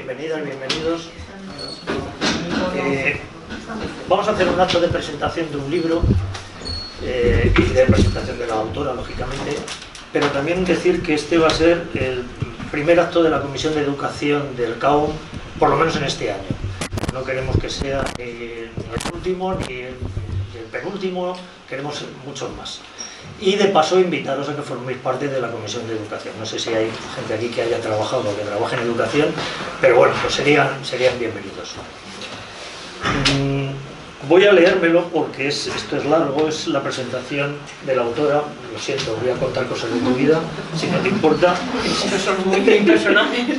bienvenidas, bienvenidos. Vamos a hacer un acto de presentación de un libro y de presentación de la autora, lógicamente, pero también decir que este va a ser el primer acto de la Comisión de Educación del CAUM, por lo menos en este año. No queremos que sea ni el último ni el penúltimo, queremos muchos más. Y de paso invitaros a que forméis parte de la Comisión de Educación. No sé si hay gente aquí que haya trabajado o que trabaje en educación, pero bueno, pues serían bienvenidos. Voy a leérmelo porque esto es largo, es la presentación de la autora. Lo siento, voy a contar cosas de tu vida, si no te importa. Son muy personajes.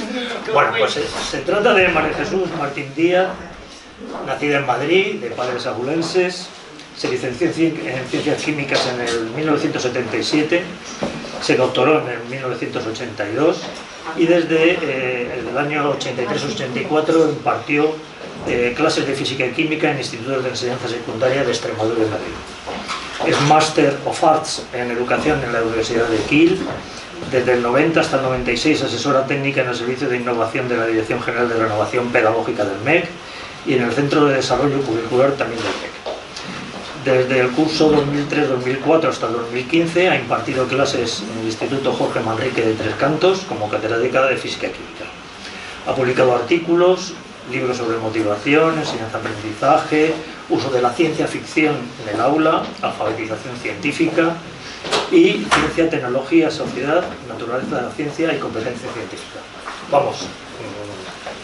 Bueno, pues se trata de María Jesús Martín Díaz, nacida en Madrid, de padres abulenses. Se licenció en Ciencias Químicas en el 1977, se doctoró en el 1982 y desde el año 83-84 impartió clases de Física y Química en institutos de enseñanza secundaria de Extremadura y Madrid. Es Master of Arts en Educación en la Universidad de Kiel. Desde el 90 hasta el 96 asesora técnica en el Servicio de Innovación de la Dirección General de Renovación Pedagógica del MEC y en el Centro de Desarrollo Curricular también del MEC. Desde el curso 2003-2004 hasta el 2015 ha impartido clases en el Instituto Jorge Manrique de Tres Cantos como catedrática de Física y Química. Ha publicado artículos, libros sobre motivación, enseñanza-aprendizaje, uso de la ciencia ficción en el aula, alfabetización científica y ciencia, tecnología, sociedad, naturaleza de la ciencia y competencia científica. Vamos,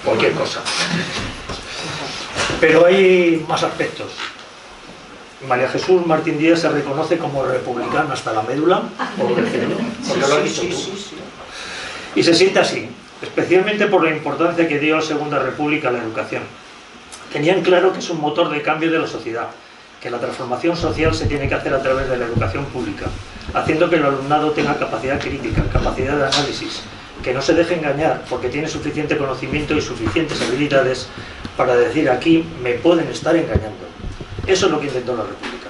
cualquier cosa. Pero hay más aspectos. María Jesús Martín Díaz se reconoce como republicana hasta la médula, por decirlo, porque lo has dicho tú. Y se siente así, especialmente por la importancia que dio la Segunda República a la educación. Tenían claro que es un motor de cambio de la sociedad, que la transformación social se tiene que hacer a través de la educación pública, haciendo que el alumnado tenga capacidad crítica, capacidad de análisis, que no se deje engañar porque tiene suficiente conocimiento y suficientes habilidades para decir aquí me pueden estar engañando. Eso es lo que intentó la República.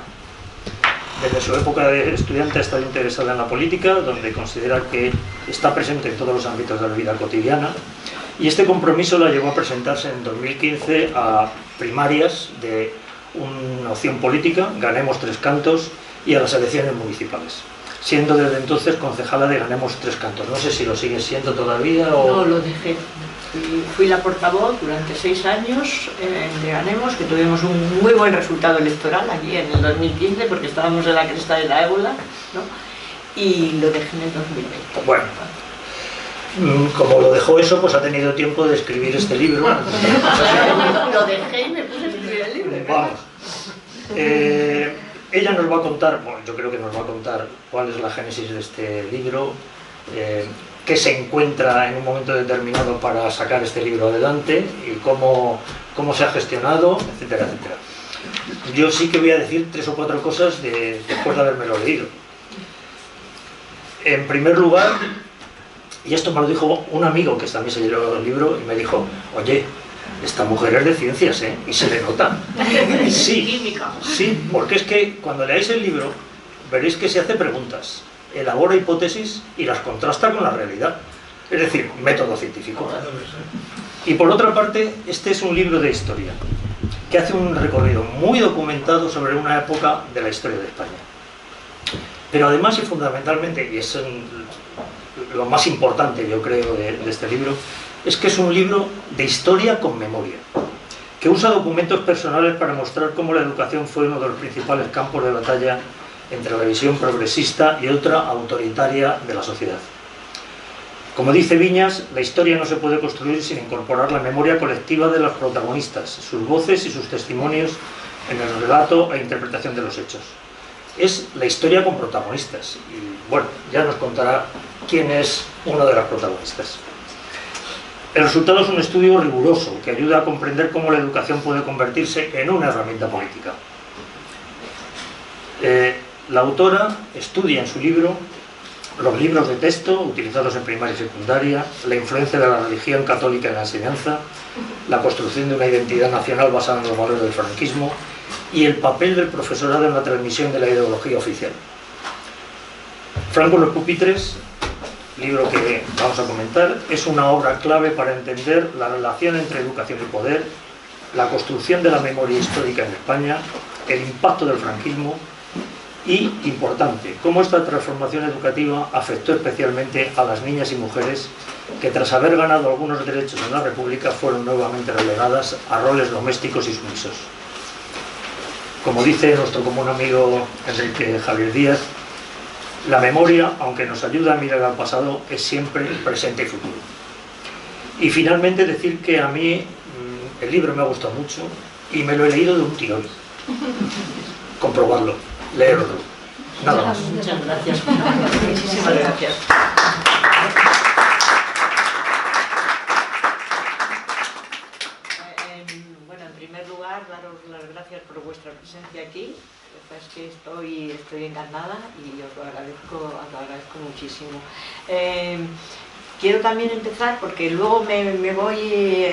Desde su época de estudiante ha estado interesada en la política, donde considera que está presente en todos los ámbitos de la vida cotidiana, y este compromiso la llevó a presentarse en 2015 a primarias de una opción política, Ganemos Tres Cantos, y a las elecciones municipales, siendo desde entonces concejala de Ganemos Tres Cantos. No sé si lo sigue siendo todavía o... No, lo dejé. Fui la portavoz durante 6 años de Ganemos, que tuvimos un muy buen resultado electoral aquí en el 2015, porque estábamos en la cresta de la ébola, ¿no? Y lo dejé en el 2020. Bueno, como lo dejó eso, pues ha tenido tiempo de escribir este libro. Lo dejé y me puse a escribir el libro. Vamos. Ella nos va a contar, bueno, yo creo que nos va a contar cuál es la génesis de este libro, qué se encuentra en un momento determinado para sacar este libro adelante y cómo se ha gestionado, etcétera, etcétera. Yo sí que voy a decir 3 o 4 cosas después de habérmelo leído. En primer lugar, y esto me lo dijo un amigo que también se leyó el libro y me dijo, oye, esta mujer es de ciencias, ¿eh? Y se le nota. Sí, sí, porque es que cuando leáis el libro veréis que se hace preguntas, elabora hipótesis y las contrasta con la realidad. Es decir, método científico. Y por otra parte, este es un libro de historia, que hace un recorrido muy documentado sobre una época de la historia de España. Pero además y fundamentalmente, y es lo más importante yo creo de este libro, es que es un libro de historia con memoria, que usa documentos personales para mostrar cómo la educación fue uno de los principales campos de batalla entre la visión progresista y otra autoritaria de la sociedad. Como dice Viñas, la historia no se puede construir sin incorporar la memoria colectiva de los protagonistas, sus voces y sus testimonios en el relato e interpretación de los hechos. Es la historia con protagonistas, y bueno, ya nos contará quién es uno de los protagonistas. El resultado es un estudio riguroso que ayuda a comprender cómo la educación puede convertirse en una herramienta política. La autora estudia en su libro los libros de texto utilizados en primaria y secundaria, la influencia de la religión católica en la enseñanza, la construcción de una identidad nacional basada en los valores del franquismo y el papel del profesorado en la transmisión de la ideología oficial. Franco en los pupitres libro que vamos a comentar, es una obra clave para entender la relación entre educación y poder, la construcción de la memoria histórica en España, el impacto del franquismo y, importante, cómo esta transformación educativa afectó especialmente a las niñas y mujeres que, tras haber ganado algunos derechos en la República, fueron nuevamente relegadas a roles domésticos y sumisos. Como dice nuestro común amigo Enrique Javier Díaz, la memoria, aunque nos ayuda a mirar al pasado, es siempre presente y futuro. Y finalmente decir que a mí el libro me ha gustado mucho y me lo he leído de un tirón. Comprobarlo, leerlo, nada más. Muchas gracias. Muchísimas gracias. Bueno, en primer lugar, daros las gracias por vuestra presencia aquí. Es que estoy encantada y os lo agradezco muchísimo. Quiero también empezar, porque luego me voy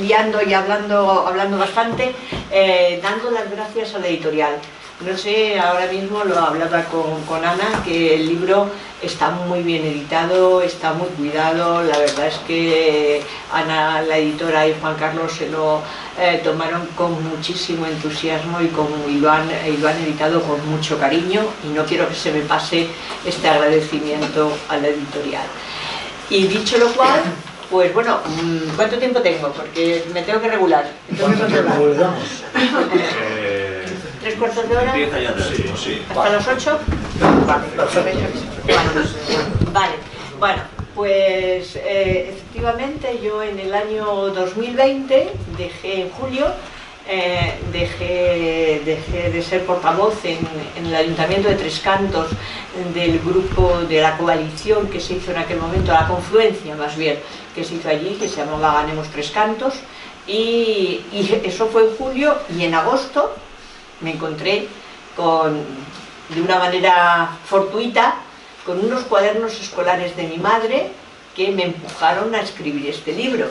liando y hablando bastante, dando las gracias a la editorial. No sé, ahora mismo lo hablaba con Ana, que el libro está muy bien editado, está muy cuidado. La verdad es que Ana, la editora, y Juan Carlos se lo tomaron con muchísimo entusiasmo y lo han editado con mucho cariño, y no quiero que se me pase este agradecimiento a la editorial. Y dicho lo cual, pues bueno, ¿cuánto tiempo tengo? Porque me tengo que regular. ¿Cuánto tiempo le damos? ¿3 cuartos de hora? Empieza ya, sí. ¿Hasta las 8? Vale. Bueno, pues efectivamente yo en el año 2020 dejé en julio, dejé de ser portavoz en el Ayuntamiento de Tres Cantos del grupo de la coalición que se hizo en aquel momento, la confluencia más bien, que se hizo allí, que se llamaba Ganemos Tres Cantos, y eso fue en julio, y en agosto me encontré de una manera fortuita con unos cuadernos escolares de mi madre que me empujaron a escribir este libro.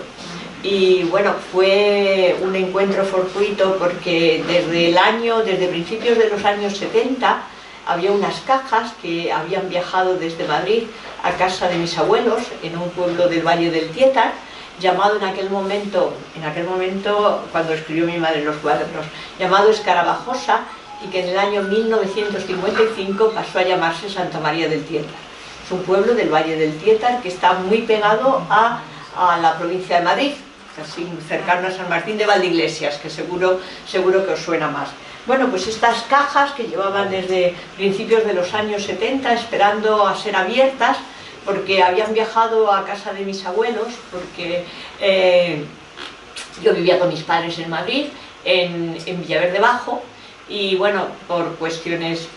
Y bueno, fue un encuentro fortuito porque desde principios de los años 70 había unas cajas que habían viajado desde Madrid a casa de mis abuelos en un pueblo del Valle del Tietar, llamado en aquel momento, cuando escribió mi madre los cuadernos, llamado Escarabajosa, y que en el año 1955 pasó a llamarse Santa María del Tietar. Es un pueblo del Valle del Tietar que está muy pegado a la provincia de Madrid, casi cercano a San Martín de Valdeiglesias, que seguro que os suena más. Bueno, pues estas cajas que llevaban desde principios de los años 70 esperando a ser abiertas, porque habían viajado a casa de mis abuelos, porque yo vivía con mis padres en Madrid, en Villaverde Bajo, y bueno, por cuestiones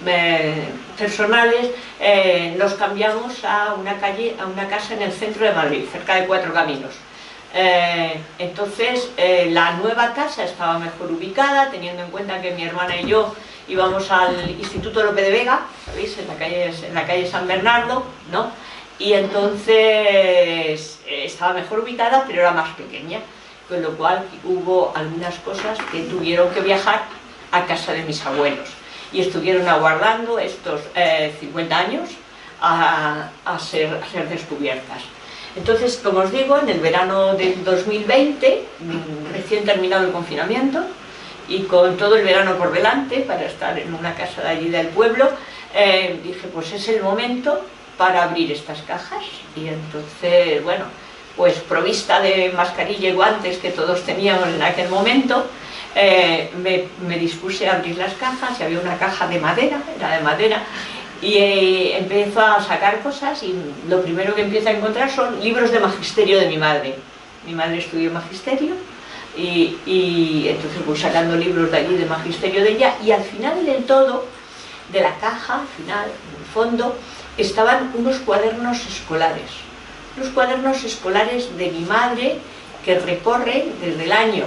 personales nos cambiamos a una casa en el centro de Madrid, cerca de Cuatro Caminos. Entonces la nueva casa estaba mejor ubicada, teniendo en cuenta que mi hermana y yo íbamos al Instituto Lope de Vega, ¿sabéis? En la calle San Bernardo, ¿no? Y entonces estaba mejor ubicada, pero era más pequeña, con lo cual hubo algunas cosas que tuvieron que viajar a casa de mis abuelos, y estuvieron aguardando estos 50 años a ser descubiertas. Entonces, como os digo, en el verano del 2020, recién terminado el confinamiento, y con todo el verano por delante, para estar en una casa de allí del pueblo, dije, pues es el momento para abrir estas cajas. Y entonces, bueno, pues provista de mascarilla y guantes que todos teníamos en aquel momento, me dispuse a abrir las cajas, y había una caja de madera, era de madera, y empiezo a sacar cosas, y lo primero que empiezo a encontrar son libros de magisterio de mi madre. Mi madre estudió magisterio, y entonces voy sacando libros de allí de magisterio de ella, y al final del todo, de la caja, al final, en el fondo, estaban unos cuadernos escolares. Unos cuadernos escolares de mi madre que recorren desde el año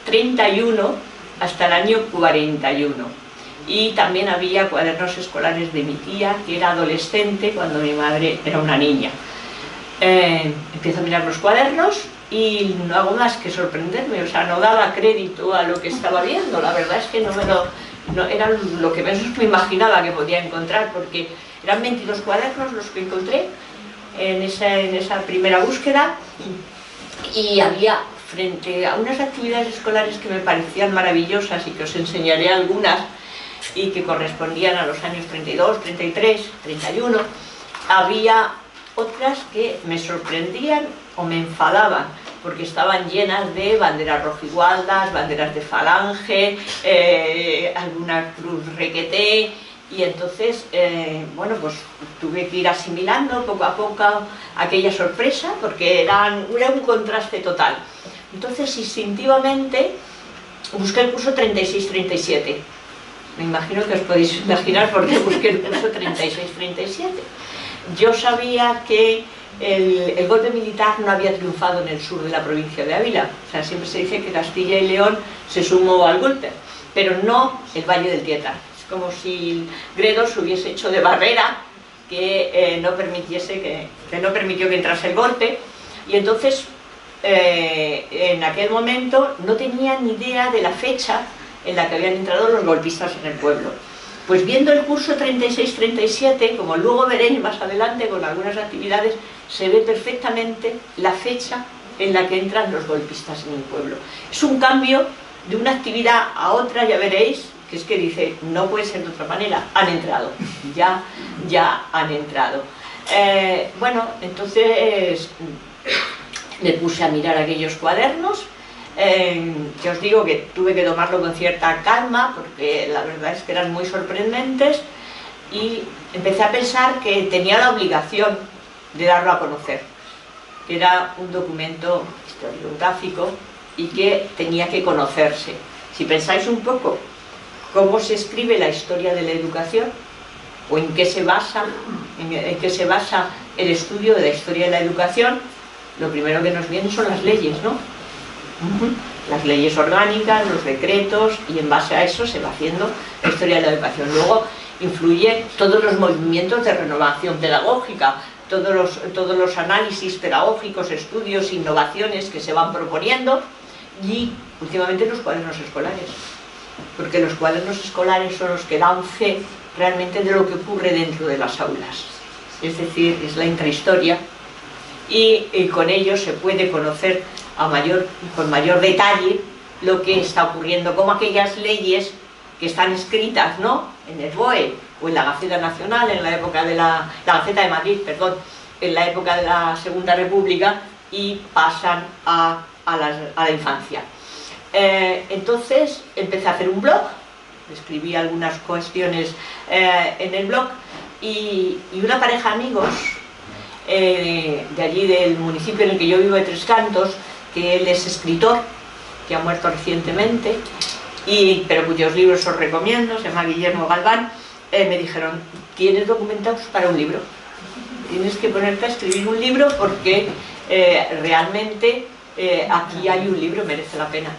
31 hasta el año 41. Y también había cuadernos escolares de mi tía, que era adolescente cuando mi madre era una niña. Empiezo a mirar los cuadernos y no hago más que sorprenderme, o sea, no daba crédito a lo que estaba viendo. La verdad es que no era lo que menos me imaginaba que podía encontrar, porque eran 22 cuadernos los que encontré, en esa primera búsqueda, y había, frente a unas actividades escolares que me parecían maravillosas y que os enseñaré algunas y que correspondían a los años 32, 33, 31, había otras que me sorprendían o me enfadaban, porque estaban llenas de banderas rojigualdas, banderas de falange, alguna cruz requeté, y entonces, bueno, pues tuve que ir asimilando poco a poco aquella sorpresa, porque era un contraste total. Entonces, instintivamente, busqué el curso 36-37. Me imagino que os podéis imaginar por qué busqué el curso 36-37. Yo sabía que el golpe militar no había triunfado en el sur de la provincia de Ávila. O sea, siempre se dice que Castilla y León se sumó al golpe, pero no el Valle del Tietar. Es como si Gredos hubiese hecho de barrera que no permitió que entrase el golpe. Y entonces, en aquel momento, no tenía ni idea de la fecha en la que habían entrado los golpistas en el pueblo. Pues viendo el curso 36-37, como luego veréis más adelante con algunas actividades, se ve perfectamente la fecha en la que entran los golpistas en el pueblo. Es un cambio de una actividad a otra, ya veréis, que es que dice, no puede ser de otra manera, han entrado, ya han entrado. Bueno, entonces me puse a mirar aquellos cuadernos, que os digo que tuve que tomarlo con cierta calma, porque la verdad es que eran muy sorprendentes, y empecé a pensar que tenía la obligación de darlo a conocer, que era un documento historiográfico y que tenía que conocerse. Si pensáis un poco cómo se escribe la historia de la educación, o en qué se basa el estudio de la historia de la educación, lo primero que nos viene son las leyes, ¿no? Las leyes orgánicas, los decretos, y en base a eso se va haciendo la historia de la educación. Luego influyen todos los movimientos de renovación pedagógica, todos los análisis pedagógicos, estudios, innovaciones que se van proponiendo, y últimamente los cuadernos escolares, porque los cuadernos escolares son los que dan fe realmente de lo que ocurre dentro de las aulas, es decir, es la intrahistoria, y con ello se puede conocer con mayor detalle lo que está ocurriendo, como aquellas leyes que están escritas, ¿no?, en el BOE o en la Gaceta Nacional, en la época de la Gaceta de Madrid, perdón, en la época de la Segunda República, y pasan a la infancia. Entonces empecé a hacer un blog, escribí algunas cuestiones en el blog, y una pareja de amigos de allí del municipio en el que yo vivo, de Tres Cantos, que él es escritor, que ha muerto recientemente, pero cuyos libros os recomiendo, se llama Guillermo Galván, me dijeron, tienes documentados para un libro, tienes que ponerte a escribir un libro, porque realmente aquí hay un libro, merece la pena.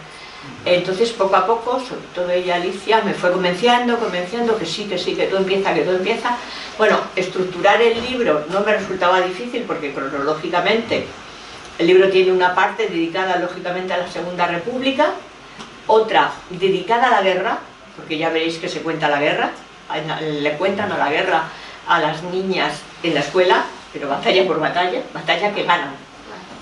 Entonces poco a poco, sobre todo ella, Alicia, me fue convenciendo que sí, que todo empieza. Bueno, estructurar el libro no me resultaba difícil, porque cronológicamente el libro tiene una parte dedicada lógicamente a la Segunda República, otra dedicada a la guerra, porque ya veréis que se cuenta la guerra, le cuentan a la guerra a las niñas en la escuela, pero batalla por batalla, batalla que ganan.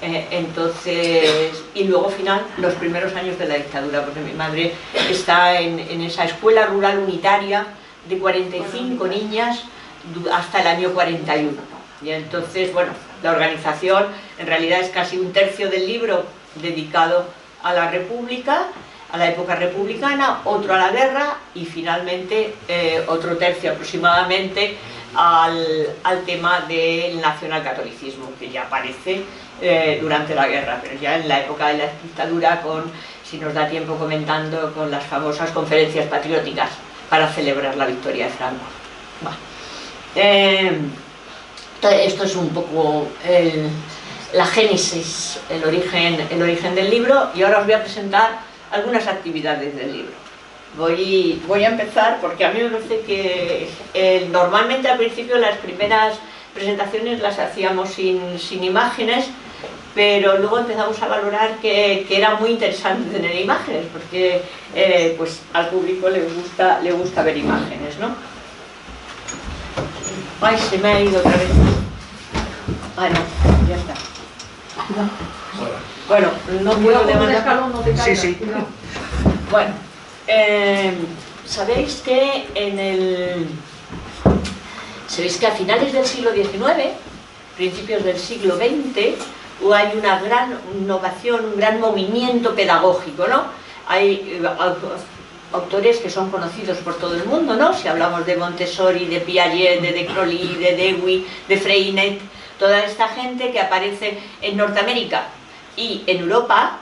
Entonces, y luego final, los primeros años de la dictadura, porque mi madre está en esa escuela rural unitaria de 45 niñas hasta el año 41. Y entonces, bueno, la organización en realidad es casi un tercio del libro dedicado a la República, a la época republicana, otro a la guerra, y finalmente otro tercio aproximadamente al tema del nacionalcatolicismo, que ya aparece durante la guerra, pero ya en la época de la dictadura, si nos da tiempo, comentando con las famosas conferencias patrióticas para celebrar la victoria de Franco. Esto es un poco la génesis, el origen del libro, y ahora os voy a presentar algunas actividades del libro. Voy a empezar porque a mí me parece que normalmente al principio las primeras presentaciones las hacíamos sin imágenes, pero luego empezamos a valorar que era muy interesante tener imágenes, porque pues al público le gusta ver imágenes, ¿no? Ay, se me ha ido otra vez. Ah, no, ya está. Bueno, no puedo levantar. Sí, sí. Bueno, sabéis que a finales del siglo XIX, principios del siglo XX, hay una gran innovación, un gran movimiento pedagógico, ¿no? Hay autores que son conocidos por todo el mundo, ¿no? Si hablamos de Montessori, de Piaget, de Crowley, de Dewey, de Freinet, toda esta gente que aparece en Norteamérica y en Europa,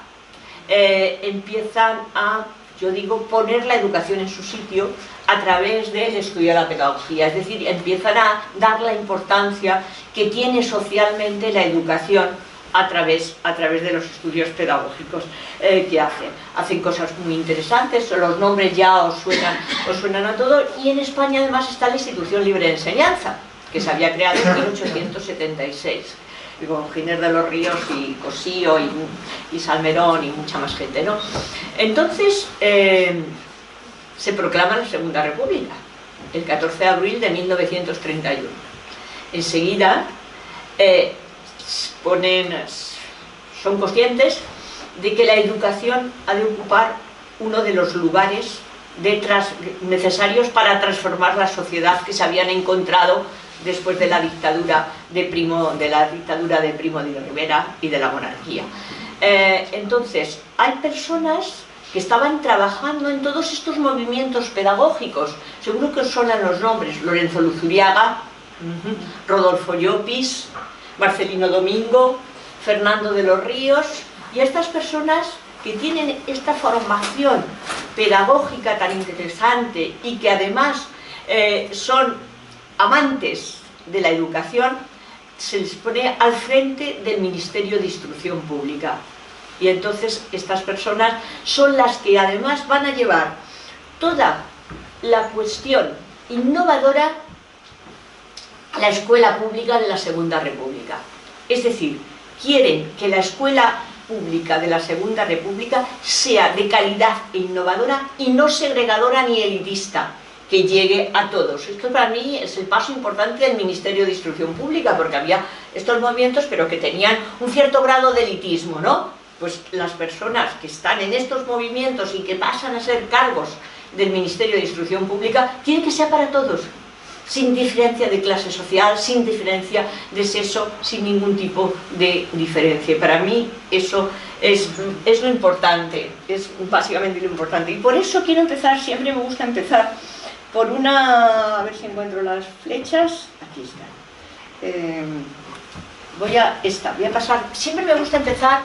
empiezan a, yo digo, poner la educación en su sitio a través del estudio de la pedagogía, es decir, empiezan a dar la importancia que tiene socialmente la educación a través de los estudios pedagógicos que hacen. Hacen cosas muy interesantes, los nombres ya os suenan a todos, y en España además está la Institución Libre de Enseñanza, que se había creado en 1876, con Giner de los Ríos y Cosío y Salmerón y mucha más gente, ¿no? Entonces se proclama la Segunda República, el 14 de abril de 1931. Enseguida son conscientes de que la educación ha de ocupar uno de los lugares necesarios para transformar la sociedad que se habían encontrado después de la dictadura de Primo de Rivera y de la monarquía. Entonces, hay personas que estaban trabajando en todos estos movimientos pedagógicos. Seguro que os suenan los nombres: Lorenzo Luzuriaga, Rodolfo Llopis, Marcelino Domingo, Fernando de los Ríos, y estas personas que tienen esta formación pedagógica tan interesante y que además son amantes de la educación, se les pone al frente del Ministerio de Instrucción Pública. Y entonces estas personas son las que además van a llevar toda la cuestión innovadora a la escuela pública de la Segunda República. Es decir, quieren que la escuela pública de la Segunda República sea de calidad e innovadora y no segregadora ni elitista, que llegue a todos. Esto para mí es el paso importante del Ministerio de Instrucción Pública, porque había estos movimientos pero que tenían un cierto grado de elitismo, ¿no? Pues las personas que están en estos movimientos y que pasan a ser cargos del Ministerio de Instrucción Pública quieren que sea para todos, sin diferencia de clase social, sin diferencia de sexo, sin ningún tipo de diferencia. Para mí eso es lo importante, es básicamente lo importante. Y por eso quiero empezar, siempre me gusta empezar por una... a ver si encuentro las flechas. Aquí están. Voy a pasar... Siempre me gusta empezar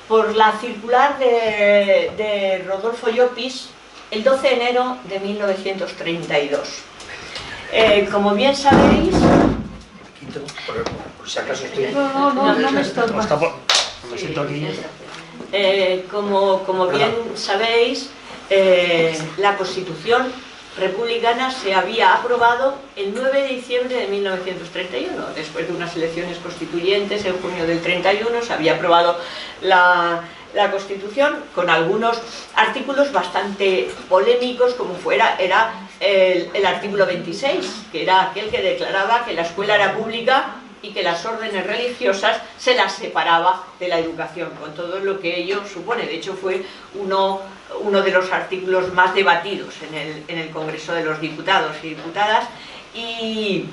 por la circular de Rodolfo Llopis, el 12 de enero de 1932. Como bien sabéis... Por si acaso estoy... No me estorba. No me siento aquí. Como bien sabéis, la Constitución republicana se había aprobado el 9 de diciembre de 1931, después de unas elecciones constituyentes en junio del 31, se había aprobado la Constitución con algunos artículos bastante polémicos, como era el artículo 26, que era aquel que declaraba que la escuela era pública y que las órdenes religiosas se las separaba de la educación, con todo lo que ello supone. De hecho fue uno de los artículos más debatidos en el Congreso de los Diputados y Diputadas, y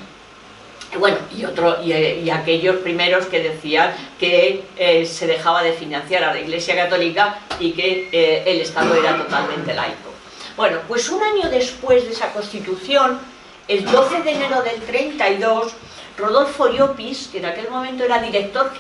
bueno, y aquellos primeros que decían que se dejaba de financiar a la Iglesia Católica y que el Estado era totalmente laico. Bueno, pues un año después de esa Constitución, el 12 de enero del 32, Rodolfo Llopis, que en aquel momento era director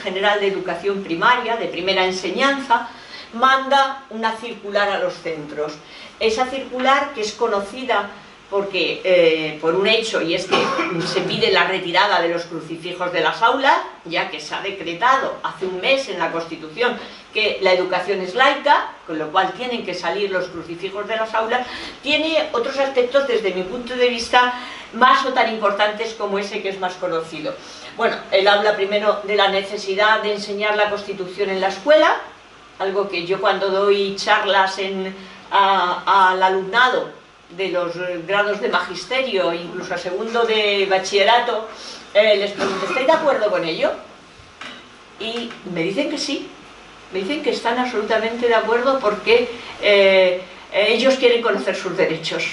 general de Educación Primaria, de primera enseñanza, manda una circular a los centros. Esa circular, que es conocida por un hecho, y es que se pide la retirada de los crucifijos de las aulas, ya que se ha decretado hace un mes en la Constitución que la educación es laica, con lo cual tienen que salir los crucifijos de las aulas, tiene otros aspectos desde mi punto de vista más o tan importantes como ese que es más conocido. Bueno, él habla primero de la necesidad de enseñar la Constitución en la escuela, algo que yo cuando doy charlas al alumnado de los grados de magisterio, incluso a segundo de bachillerato, les pregunto, ¿estáis de acuerdo con ello? Y me dicen que sí, me dicen que están absolutamente de acuerdo porque ellos quieren conocer sus derechos.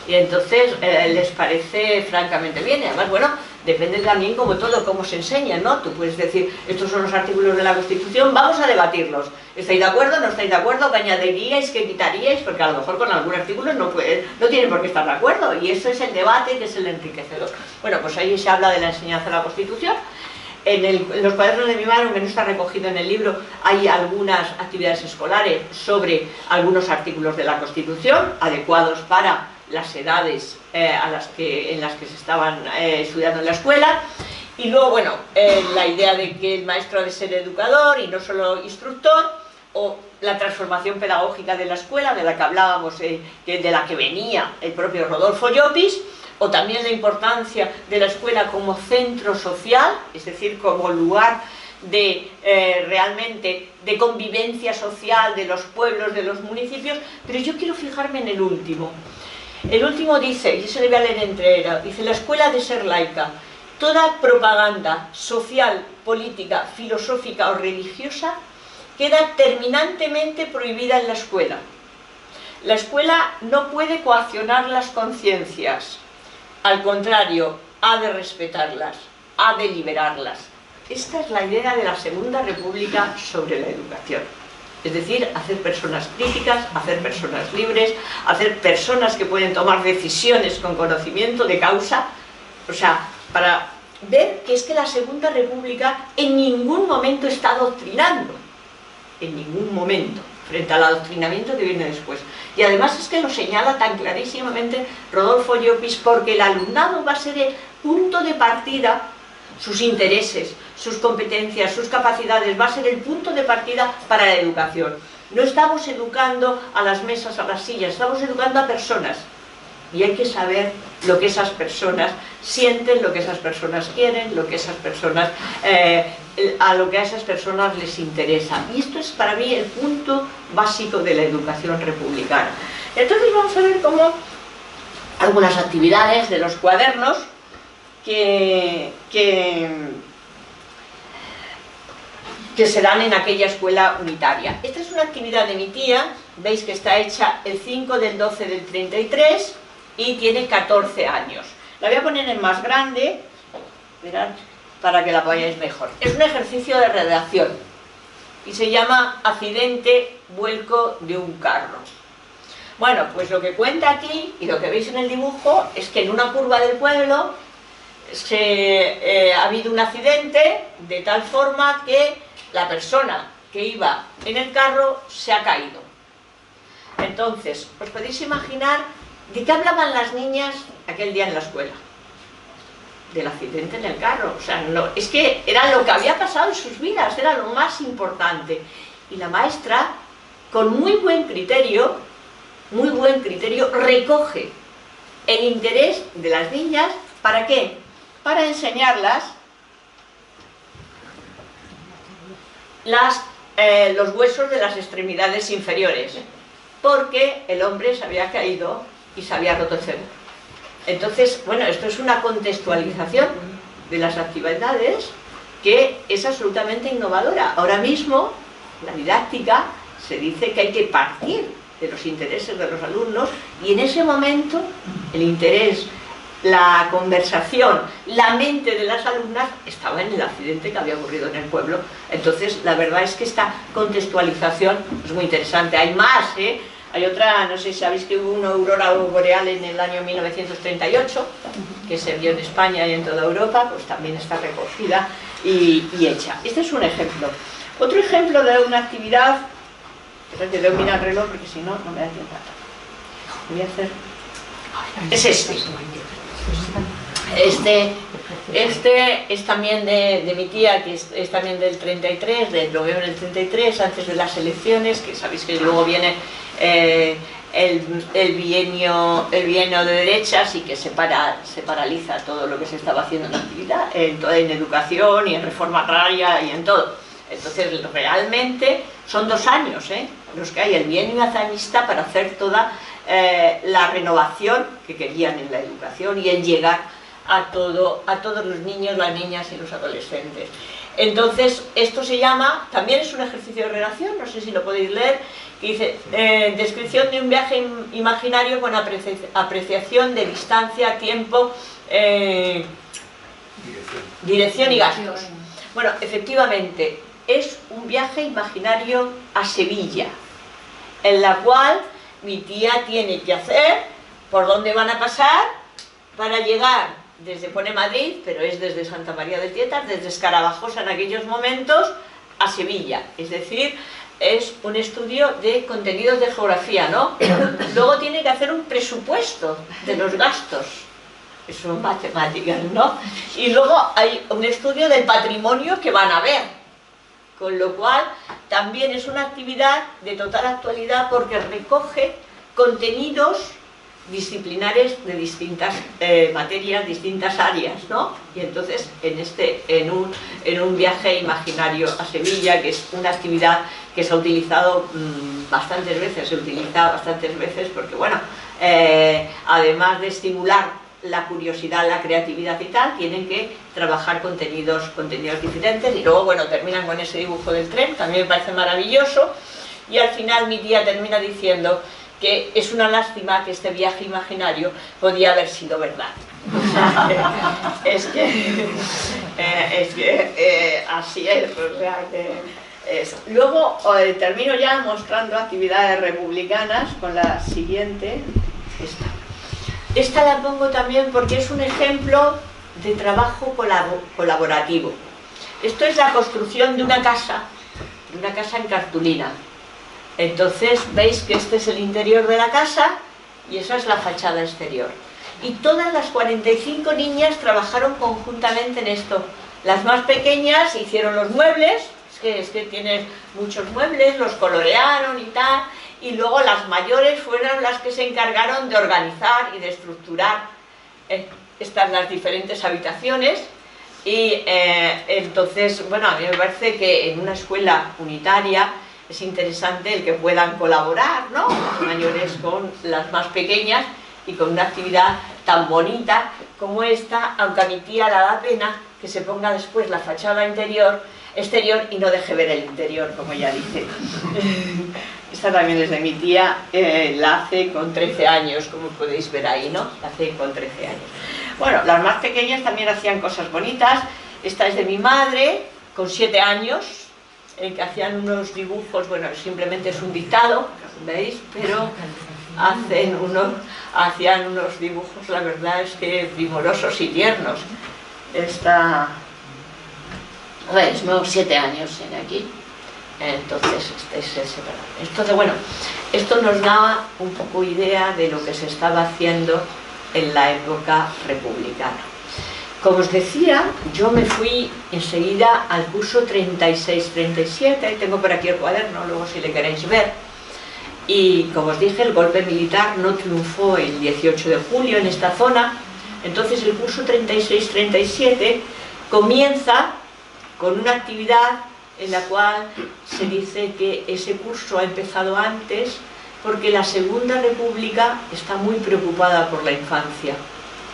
Y entonces les parece francamente bien. Y además, bueno, depende también, como todo, cómo se enseña, ¿no? Tú puedes decir, estos son los artículos de la Constitución, vamos a debatirlos. ¿Estáis de acuerdo? ¿No estáis de acuerdo? ¿Qué añadiríais? ¿Qué quitaríais? Porque a lo mejor con algún artículo no tienen por qué estar de acuerdo. Y eso es el debate, que es el enriquecedor. Bueno, pues ahí se habla de la enseñanza de la Constitución. En los cuadernos de mi mano, que no está recogido en el libro, hay algunas actividades escolares sobre algunos artículos de la Constitución, adecuados para las edades en las que se estaban estudiando en la escuela. Y luego, bueno, la idea de que el maestro ha de ser educador y no solo instructor, o la transformación pedagógica de la escuela, de la que hablábamos, de la que venía el propio Rodolfo Llopis, o también la importancia de la escuela como centro social, es decir, como lugar de realmente de convivencia social de los pueblos, de los municipios. Pero yo quiero fijarme en el último. El último dice, y eso le voy a leer entero, dice: la escuela ha de ser laica. Toda propaganda social, política, filosófica o religiosa queda terminantemente prohibida en la escuela. La escuela no puede coaccionar las conciencias. Al contrario, ha de respetarlas, ha de liberarlas. Esta es la idea de la Segunda República sobre la educación. Es decir, hacer personas críticas, hacer personas libres, hacer personas que pueden tomar decisiones con conocimiento de causa. O sea, para ver que es que la Segunda República en ningún momento está adoctrinando. En ningún momento, frente al adoctrinamiento que viene después. Y además es que lo señala tan clarísimamente Rodolfo Llopis, porque el alumnado va a ser el punto de partida, sus intereses, sus competencias, sus capacidades, va a ser el punto de partida para la educación. No estamos educando a las mesas, a las sillas, estamos educando a personas. Y hay que saber lo que esas personas sienten, lo que esas personas quieren, lo que esas personas, a lo que a esas personas les interesa. Y esto es para mí el punto básico de la educación republicana. Entonces vamos a ver cómo algunas actividades de los cuadernos que se dan en aquella escuela unitaria. Esta es una actividad de mi tía, veis que está hecha el 5 del 12 del 33 y tiene 14 años. La voy a poner en más grande, mirad, para que la veáis mejor. Es un ejercicio de redacción y se llama Accidente, vuelco de un carro. Bueno, pues lo que cuenta aquí y lo que veis en el dibujo es que en una curva del pueblo ha habido un accidente de tal forma que la persona que iba en el carro se ha caído. Entonces, os podéis imaginar de qué hablaban las niñas aquel día en la escuela. Del accidente en el carro. O sea, no, es que era lo que había pasado en sus vidas, era lo más importante. Y la maestra, con muy buen criterio, recoge el interés de las niñas. ¿Para qué? Para enseñarlas los huesos de las extremidades inferiores, porque el hombre se había caído y se había roto el fémur. Entonces, bueno, esto es una contextualización de las actividades que es absolutamente innovadora. Ahora mismo, la didáctica se dice que hay que partir de los intereses de los alumnos, y en ese momento el interés, la conversación, la mente de las alumnas estaba en el accidente que había ocurrido en el pueblo. Entonces, la verdad es que esta contextualización es muy interesante. Hay más, ¿eh? Hay otra, no sé si sabéis que hubo una aurora boreal en el año 1938, que se vio en España y en toda Europa, pues también está recogida y hecha. Este es un ejemplo. Otro ejemplo de una actividad, que debo mirar el reloj porque si no, no me da tiempo. Voy a hacer... Es este es también de mi tía, que es también del 33, del noviembre del 33, antes de las elecciones, que sabéis que luego viene el bienio de derechas y que se paraliza todo lo que se estaba haciendo en actividad, en educación y en reforma agraria y en todo. Entonces realmente son 2 años los que hay el bienio hazañista para hacer toda la renovación que querían en la educación y en llegar a todos los niños, las niñas y los adolescentes. Entonces, esto se llama, también es un ejercicio de redacción, no sé si lo podéis leer, que dice, descripción de un viaje imaginario con apreciación de distancia, tiempo, dirección y gastos. Bueno, efectivamente, es un viaje imaginario a Sevilla, en la cual mi tía tiene que hacer por dónde van a pasar para llegar desde, pone Madrid, pero es desde Santa María de Tietar, desde Escarabajosa en aquellos momentos, a Sevilla. Es decir, es un estudio de contenidos de geografía, ¿no? Luego tiene que hacer un presupuesto de los gastos. Eso son matemáticas, ¿no? Y luego hay un estudio del patrimonio que van a ver. Con lo cual, también es una actividad de total actualidad porque recoge contenidos disciplinares de distintas materias, distintas áreas, ¿no? Y entonces, en un viaje imaginario a Sevilla, que es una actividad que se ha utilizado bastantes veces, se utiliza bastantes veces porque, bueno, además de estimular la curiosidad, la creatividad y tal, tienen que trabajar contenidos diferentes y luego, bueno, terminan con ese dibujo del tren, también me parece maravilloso, y al final mi tía termina diciendo que es una lástima que este viaje imaginario podía haber sido verdad. es que así es, o sea que eso. Luego termino ya mostrando actividades republicanas con la siguiente, esta la pongo también porque es un ejemplo de trabajo colaborativo. Esto es la construcción de una casa en cartulina. Entonces veis que este es el interior de la casa y esa es la fachada exterior. Y todas las 45 niñas trabajaron conjuntamente en esto. Las más pequeñas hicieron los muebles, es que tienen muchos muebles, los colorearon y tal, y luego las mayores fueron las que se encargaron de organizar y de estructurar las diferentes habitaciones. Y entonces, bueno, a mí me parece que en una escuela unitaria es interesante el que puedan colaborar, ¿no? Las mayores con las más pequeñas y con una actividad tan bonita como esta, aunque a mi tía la da pena que se ponga después la fachada exterior y no deje ver el interior, como ella dice. Esta también es de mi tía, la hace con 13 años, como podéis ver ahí, ¿no? La hace con 13 años. Bueno, las más pequeñas también hacían cosas bonitas. Esta es de mi madre, con 7 años, que hacían unos dibujos, bueno, simplemente es un dictado, ¿veis? Pero hacían unos dibujos, la verdad es que primorosos y tiernos. Esta, ¿veis? No, 7 años en aquí. Entonces, esto nos da un poco idea de lo que se estaba haciendo en la época republicana. Como os decía, yo me fui enseguida al curso 36-37, tengo por aquí el cuaderno, luego si le queréis ver, y como os dije, el golpe militar no triunfó el 18 de julio en esta zona, entonces el curso 36-37 comienza con una actividad en la cual se dice que ese curso ha empezado antes porque la Segunda República está muy preocupada por la infancia,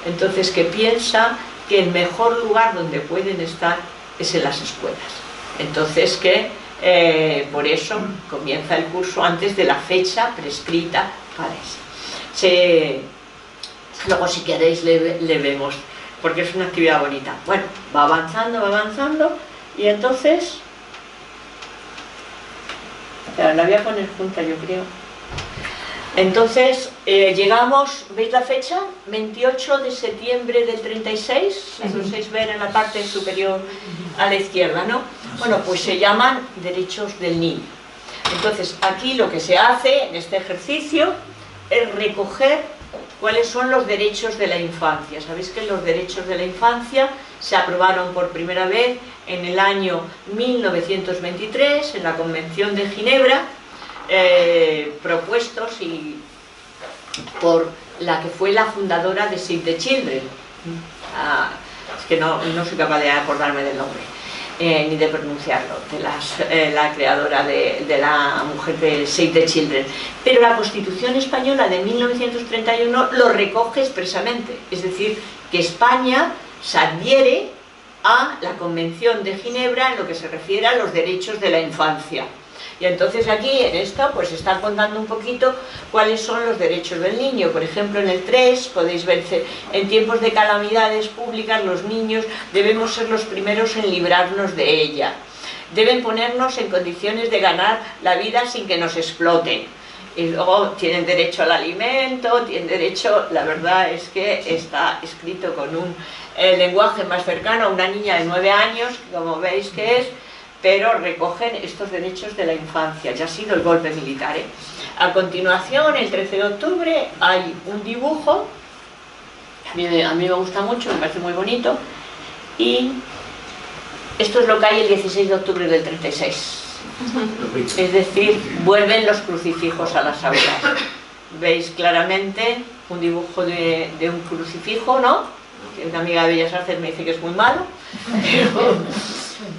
entonces que piensa que el mejor lugar donde pueden estar es en las escuelas. Entonces que por eso comienza el curso antes de la fecha prescrita para eso. Luego si queréis le vemos, porque es una actividad bonita. Bueno, va avanzando y entonces... La voy a poner junta, yo creo. Entonces, llegamos, ¿veis la fecha? 28 de septiembre del 36, la podéis ver en la parte superior a la izquierda, ¿no? Bueno, pues se llaman derechos del niño. Entonces, aquí lo que se hace en este ejercicio es recoger cuáles son los derechos de la infancia. Sabéis que los derechos de la infancia se aprobaron por primera vez en el año 1923 en la Convención de Ginebra, propuestos por la que fue la fundadora de Save the Children. Es que no soy capaz de acordarme del nombre, ni de pronunciarlo, la creadora de la mujer de Save the Children. Pero la Constitución Española de 1931 lo recoge expresamente, es decir, que España se adhiere a la Convención de Ginebra en lo que se refiere a los derechos de la infancia. Y entonces aquí en esto pues están contando un poquito cuáles son los derechos del niño. Por ejemplo, en el 3 podéis ver: en tiempos de calamidades públicas los niños debemos ser los primeros en librarnos de ella. Deben ponernos en condiciones de ganar la vida sin que nos exploten. Y luego tienen derecho al alimento, tienen derecho, la verdad es que está escrito con un lenguaje más cercano a una niña de 9 años, como veis que es, pero recogen estos derechos de la infancia. Ya ha sido el golpe militar, ¿eh? A continuación, el 13 de octubre, hay un dibujo, a mí me gusta mucho, me parece muy bonito, y esto es lo que hay el 16 de octubre del 36. Es decir, vuelven los crucifijos a las aulas. Veis claramente un dibujo de un crucifijo, ¿no? Que una amiga de Bellas Artes me dice que es muy malo,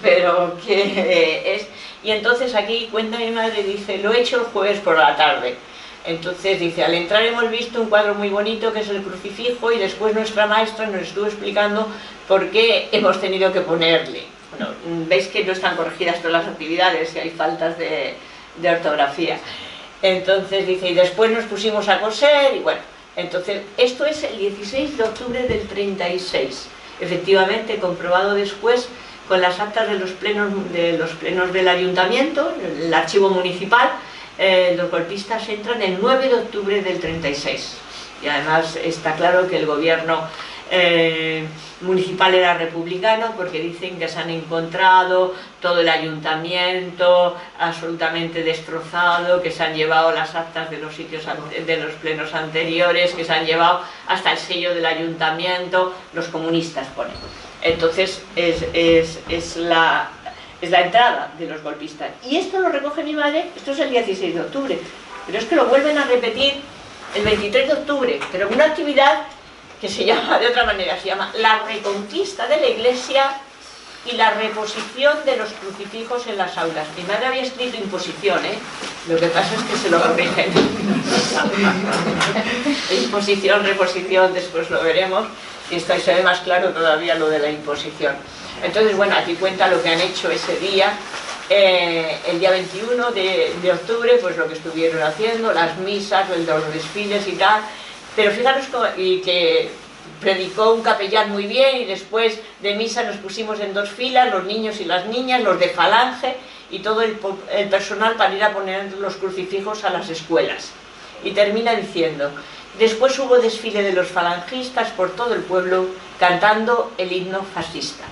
pero que es... Y entonces aquí cuenta mi madre, dice: lo he hecho el jueves por la tarde. Entonces dice: al entrar hemos visto un cuadro muy bonito que es el crucifijo, y después nuestra maestra nos estuvo explicando por qué hemos tenido que ponerle. Bueno, veis que no están corregidas todas las actividades y hay faltas de ortografía. Entonces dice: y después nos pusimos a coser, y bueno, entonces esto es el 16 de octubre del 36. Efectivamente, comprobado después con las actas de los plenos del ayuntamiento, el archivo municipal, los golpistas entran el 9 de octubre del 36. Y además está claro que el gobierno municipal era republicano, porque dicen que se han encontrado todo el ayuntamiento absolutamente destrozado, que se han llevado las actas de los sitios de los plenos anteriores, que se han llevado hasta el sello del ayuntamiento, los comunistas ponen. Entonces es la entrada de los golpistas. Y esto lo recoge mi madre, esto es el 16 de octubre, pero es que lo vuelven a repetir el 23 de octubre, pero en una actividad que se llama de otra manera, se llama la reconquista de la iglesia y la reposición de los crucifijos en las aulas. Mi madre había escrito imposición, ¿eh? Lo que pasa es que se lo corrigen. Imposición, reposición, después lo veremos, y esto ahí se ve más claro todavía lo de la imposición. Entonces, bueno, aquí cuenta lo que han hecho ese día, el día 21 de octubre, pues lo que estuvieron haciendo, las misas, los desfiles y tal. Pero fijaros que predicó un capellán muy bien, y después de misa nos pusimos en 2 filas, los niños y las niñas, los de falange y todo el personal, para ir a poner los crucifijos a las escuelas. Y termina diciendo: después hubo desfile de los falangistas por todo el pueblo cantando el himno fascista.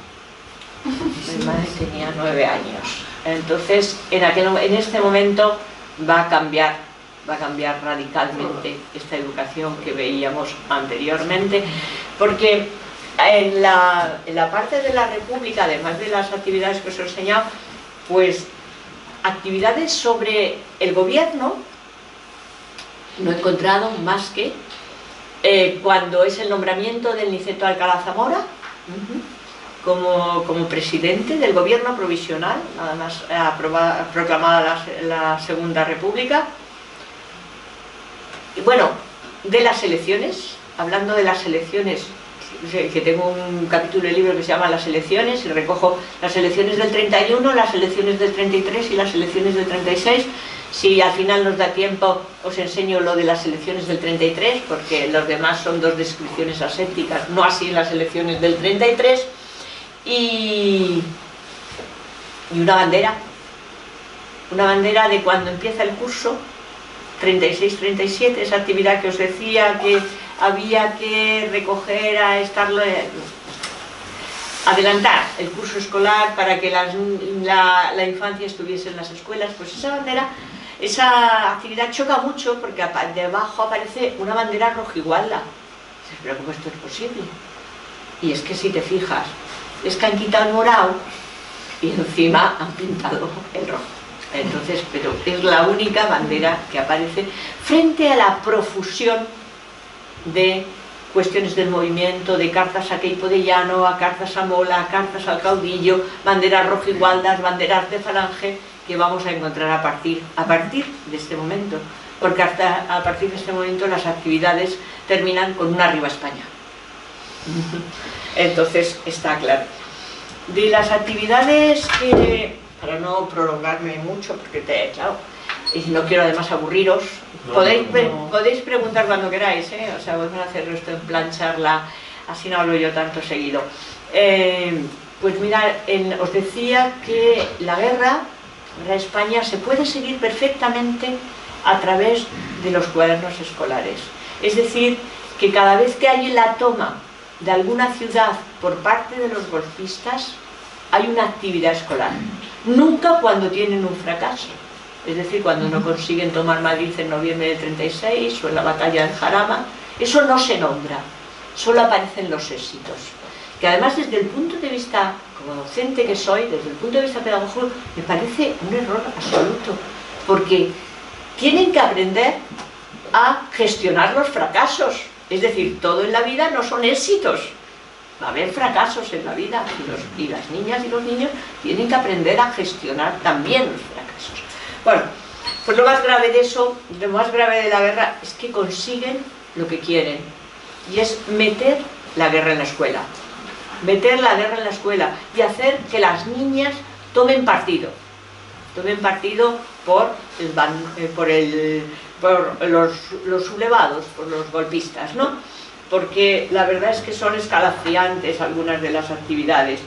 Mi madre tenía 9 años. Entonces, en este momento va a cambiar radicalmente esta educación que veíamos anteriormente, porque en la parte de la República, además de las actividades que os he enseñado, pues actividades sobre el gobierno no he encontrado más que cuando es el nombramiento del Niceto Alcalá Zamora como presidente del gobierno provisional, nada más proclamada la Segunda República. Y bueno, de las elecciones, hablando de las elecciones, que tengo un capítulo del libro que se llama Las elecciones, y recojo las elecciones del 31, las elecciones del 33 y las elecciones del 36. Si al final nos da tiempo, os enseño lo de las elecciones del 33, porque los demás son 2 descripciones asépticas, no así en las elecciones del 33. Y una bandera de cuando empieza el curso 36-37, esa actividad que os decía que había que recoger, adelantar el curso escolar para que la infancia estuviese en las escuelas. Pues esa bandera, esa actividad choca mucho, porque debajo aparece una bandera rojigualda. Pero ¿cómo esto es posible? Y es que si te fijas, es que han quitado el morado y encima han pintado el rojo. Entonces, pero es la única bandera que aparece frente a la profusión de cuestiones del movimiento, de cartas a Queipo de Llano, a cartas a Mola, a cartas al caudillo, banderas rojigualdas, banderas de falange, que vamos a encontrar a partir de este momento, porque a partir de este momento las actividades terminan con un arriba España. Entonces está claro. De las actividades que, para no prolongarme mucho, porque claro, y no quiero además aburriros, podéis preguntar cuando queráis, o sea, vamos a hacer esto en plan charla, así no hablo yo tanto seguido. Pues mirad, os decía que la guerra de España se puede seguir perfectamente a través de los cuadernos escolares. Es decir, que cada vez que hay la toma de alguna ciudad por parte de los golpistas, hay una actividad escolar. Nunca cuando tienen un fracaso. Es decir, cuando no consiguen tomar Madrid en noviembre del 36 o en la batalla de Jarama, eso no se nombra, solo aparecen los éxitos. Que además desde el punto de vista, como docente que soy, desde el punto de vista pedagógico, me parece un error absoluto, porque tienen que aprender a gestionar los fracasos. Es decir, todo en la vida no son éxitos, va a haber fracasos en la vida y las niñas y los niños tienen que aprender a gestionar también los fracasos. Bueno, pues lo más grave de eso, lo más grave de la guerra es que consiguen lo que quieren, y es meter la guerra en la escuela. Meter la guerra en la escuela y hacer que las niñas tomen partido por los sublevados, por los golpistas, ¿no? Porque la verdad es que son escalofriantes algunas de las actividades.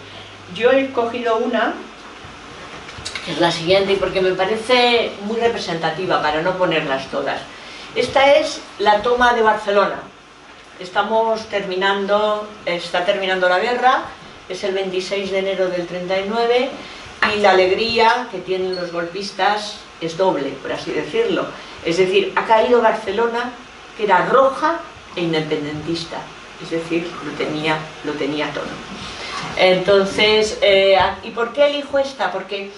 Yo he cogido una, que es la siguiente, y porque me parece muy representativa, para no ponerlas todas. Esta es la toma de Barcelona. Está terminando la guerra, es el 26 de enero del 39, y la alegría que tienen los golpistas es doble, por así decirlo. Es decir, ha caído Barcelona, que era roja e independentista, es decir, lo tenía todo. Entonces, ¿y por qué elijo esta? Porque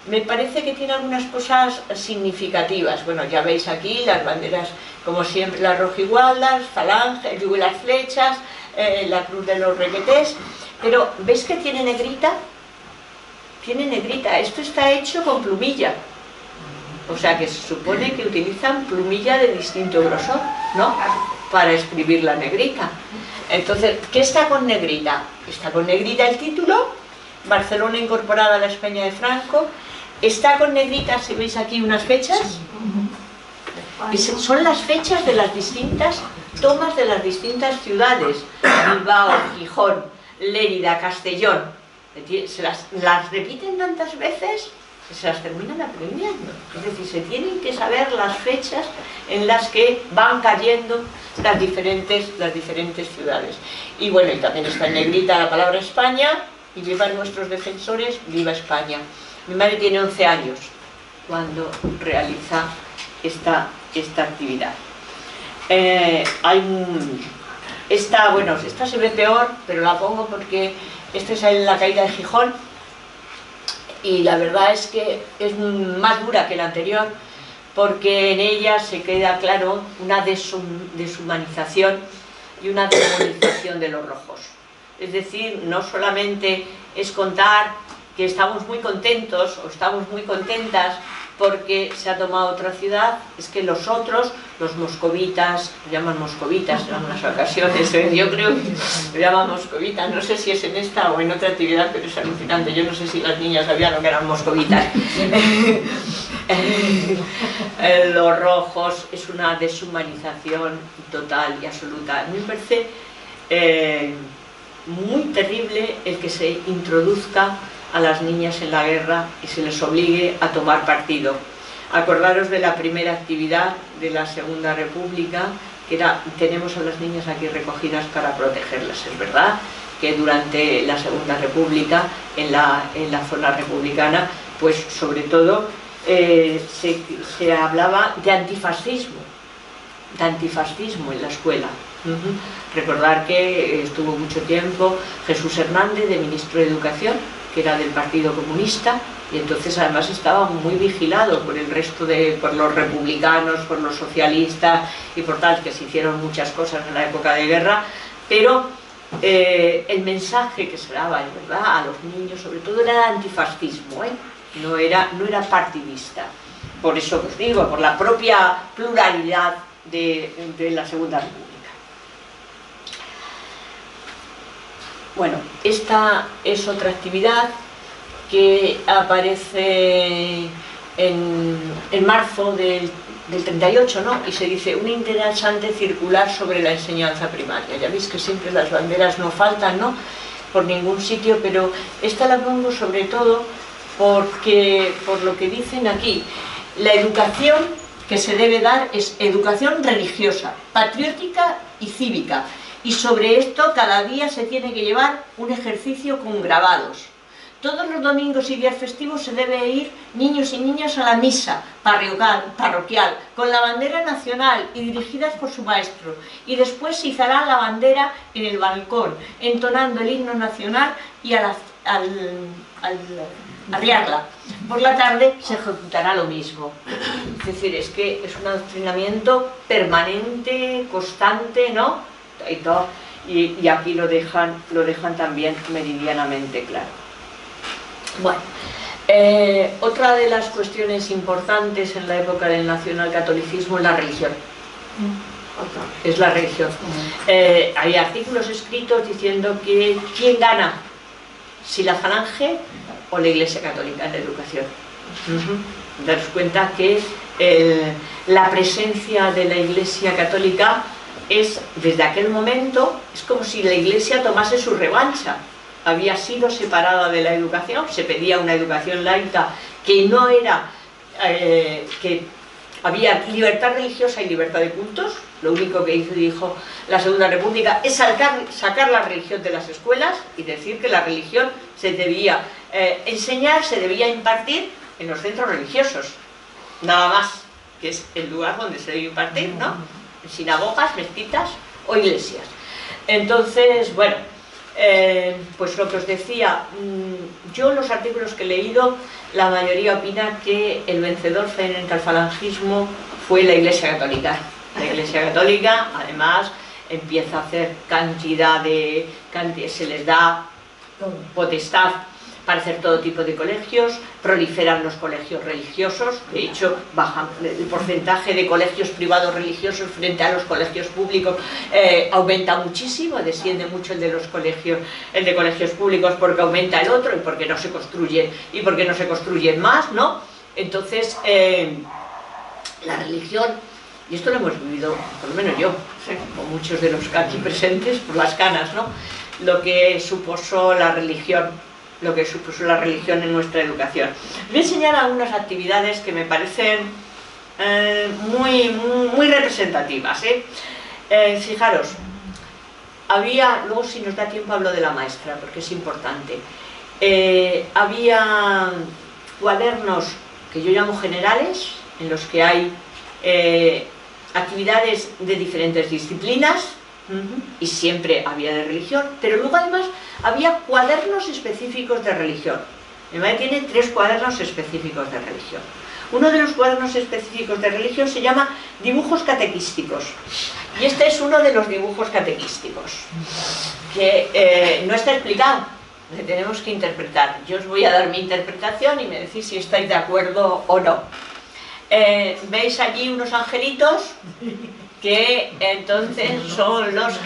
me parece que tiene algunas cosas significativas. Bueno, ya veis aquí las banderas, como siempre, las rojigualdas, falange, las flechas, la cruz de los requetés, pero ¿veis que tiene negrita? Tiene negrita, esto está hecho con plumilla. O sea que se supone que utilizan plumilla de distinto grosor, ¿no? Para escribir la negrita. Entonces, ¿qué está con negrita? Está con negrita el título, Barcelona incorporada a la España de Franco. Está con negrita, si veis aquí, unas fechas. Y son las fechas de las distintas tomas de las distintas ciudades. Bilbao, Gijón, Lérida, Castellón. Se las repiten tantas veces que se las terminan aprendiendo. Es decir, se tienen que saber las fechas en las que van cayendo las diferentes ciudades. Y bueno, y también está en negrita la palabra España, y vivan nuestros defensores, viva España. Mi madre tiene 11 años cuando realiza esta actividad. Esta se ve peor, pero la pongo porque esta es la caída de Gijón, y la verdad es que es más dura que la anterior, porque en ella se queda claro una deshumanización y una demonización de los rojos. Es decir, no solamente es contar que estamos muy contentos o estamos muy contentas porque se ha tomado otra ciudad, es que los otros, los moscovitas, llaman moscovitas en algunas ocasiones, yo creo que llaman moscovitas, no sé si es en esta o en otra actividad, pero es alucinante, yo no sé si las niñas sabían lo que eran moscovitas. Los rojos es una deshumanización total y absoluta. A mí me parece muy terrible el que se introduzca a las niñas en la guerra y se les obligue a tomar partido. Acordaros de la primera actividad de la Segunda República, que era, tenemos a las niñas aquí recogidas para protegerlas. Es verdad que durante la Segunda República, en la zona republicana, pues sobre todo se hablaba de antifascismo en la escuela. Recordar que estuvo mucho tiempo Jesús Hernández de ministro de Educación, que era del Partido Comunista, y entonces además estaba muy vigilado por el resto por los republicanos, por los socialistas y por tal, que se hicieron muchas cosas en la época de guerra, pero el mensaje que se daba, ¿verdad?, a los niños sobre todo era antifascismo, no era partidista. Por eso os digo, por la propia pluralidad de la Segunda República. Bueno, esta es otra actividad que aparece en marzo del 38, ¿no? Y se dice un interesante circular sobre la enseñanza primaria. Ya veis que siempre las banderas no faltan, ¿no? Por ningún sitio, pero esta la pongo sobre todo porque, por lo que dicen aquí, la educación que se debe dar es educación religiosa, patriótica y cívica. Y sobre esto cada día se tiene que llevar un ejercicio con grabados. Todos los domingos y días festivos se debe ir niños y niñas a la misa parroquial, con la bandera nacional y dirigidas por su maestro. Y después se izará la bandera en el balcón, entonando el himno nacional y al arriarla. Por la tarde se ejecutará lo mismo. Es decir, es que es un adoctrinamiento permanente, constante, ¿no? Y aquí lo dejan también meridianamente claro. Bueno, otra de las cuestiones importantes en la época del nacionalcatolicismo es la religión. Es la religión. Hay artículos escritos diciendo que ¿quién gana? Si la Falange o la Iglesia Católica en la educación. Daros cuenta que la presencia de la Iglesia Católica es, desde aquel momento, es como si la Iglesia tomase su revancha. Había sido separada de la educación, se pedía una educación laica que no era, que había libertad religiosa y libertad de cultos. Lo único que dijo la Segunda República es sacar la religión de las escuelas y decir que la religión se debía enseñar, se debía impartir en los centros religiosos, nada más, que es el lugar donde se debe impartir, ¿no? En sinagogas, mezquitas o iglesias. Entonces, bueno, pues lo que os decía, yo los artículos que he leído, la mayoría opina que el vencedor frente al falangismo fue la Iglesia Católica. La Iglesia Católica, además, empieza a hacer se les da potestad para hacer todo tipo de colegios, proliferan los colegios religiosos, de hecho bajan el porcentaje de colegios privados religiosos frente a los colegios públicos, aumenta muchísimo, desciende mucho el de colegios públicos porque aumenta el otro y porque no se construyen más, ¿no? Entonces la religión, y esto lo hemos vivido, por lo menos yo, como muchos de los aquí presentes, por las canas, ¿no? Lo que supuso la religión en nuestra educación. Voy a enseñar algunas actividades que me parecen muy representativas. Fijaros, luego si nos da tiempo hablo de la maestra, porque es importante. Había cuadernos que yo llamo generales, en los que hay actividades de diferentes disciplinas, y siempre había de religión, pero luego además había cuadernos específicos de religión. Mi madre tiene 3 cuadernos específicos de religión. Uno de los cuadernos específicos de religión se llama dibujos catequísticos, y este es uno de los dibujos catequísticos que no está explicado, le tenemos que interpretar. Yo os voy a dar mi interpretación y me decís si estáis de acuerdo o no. ¿Veis allí unos angelitos? Que entonces son los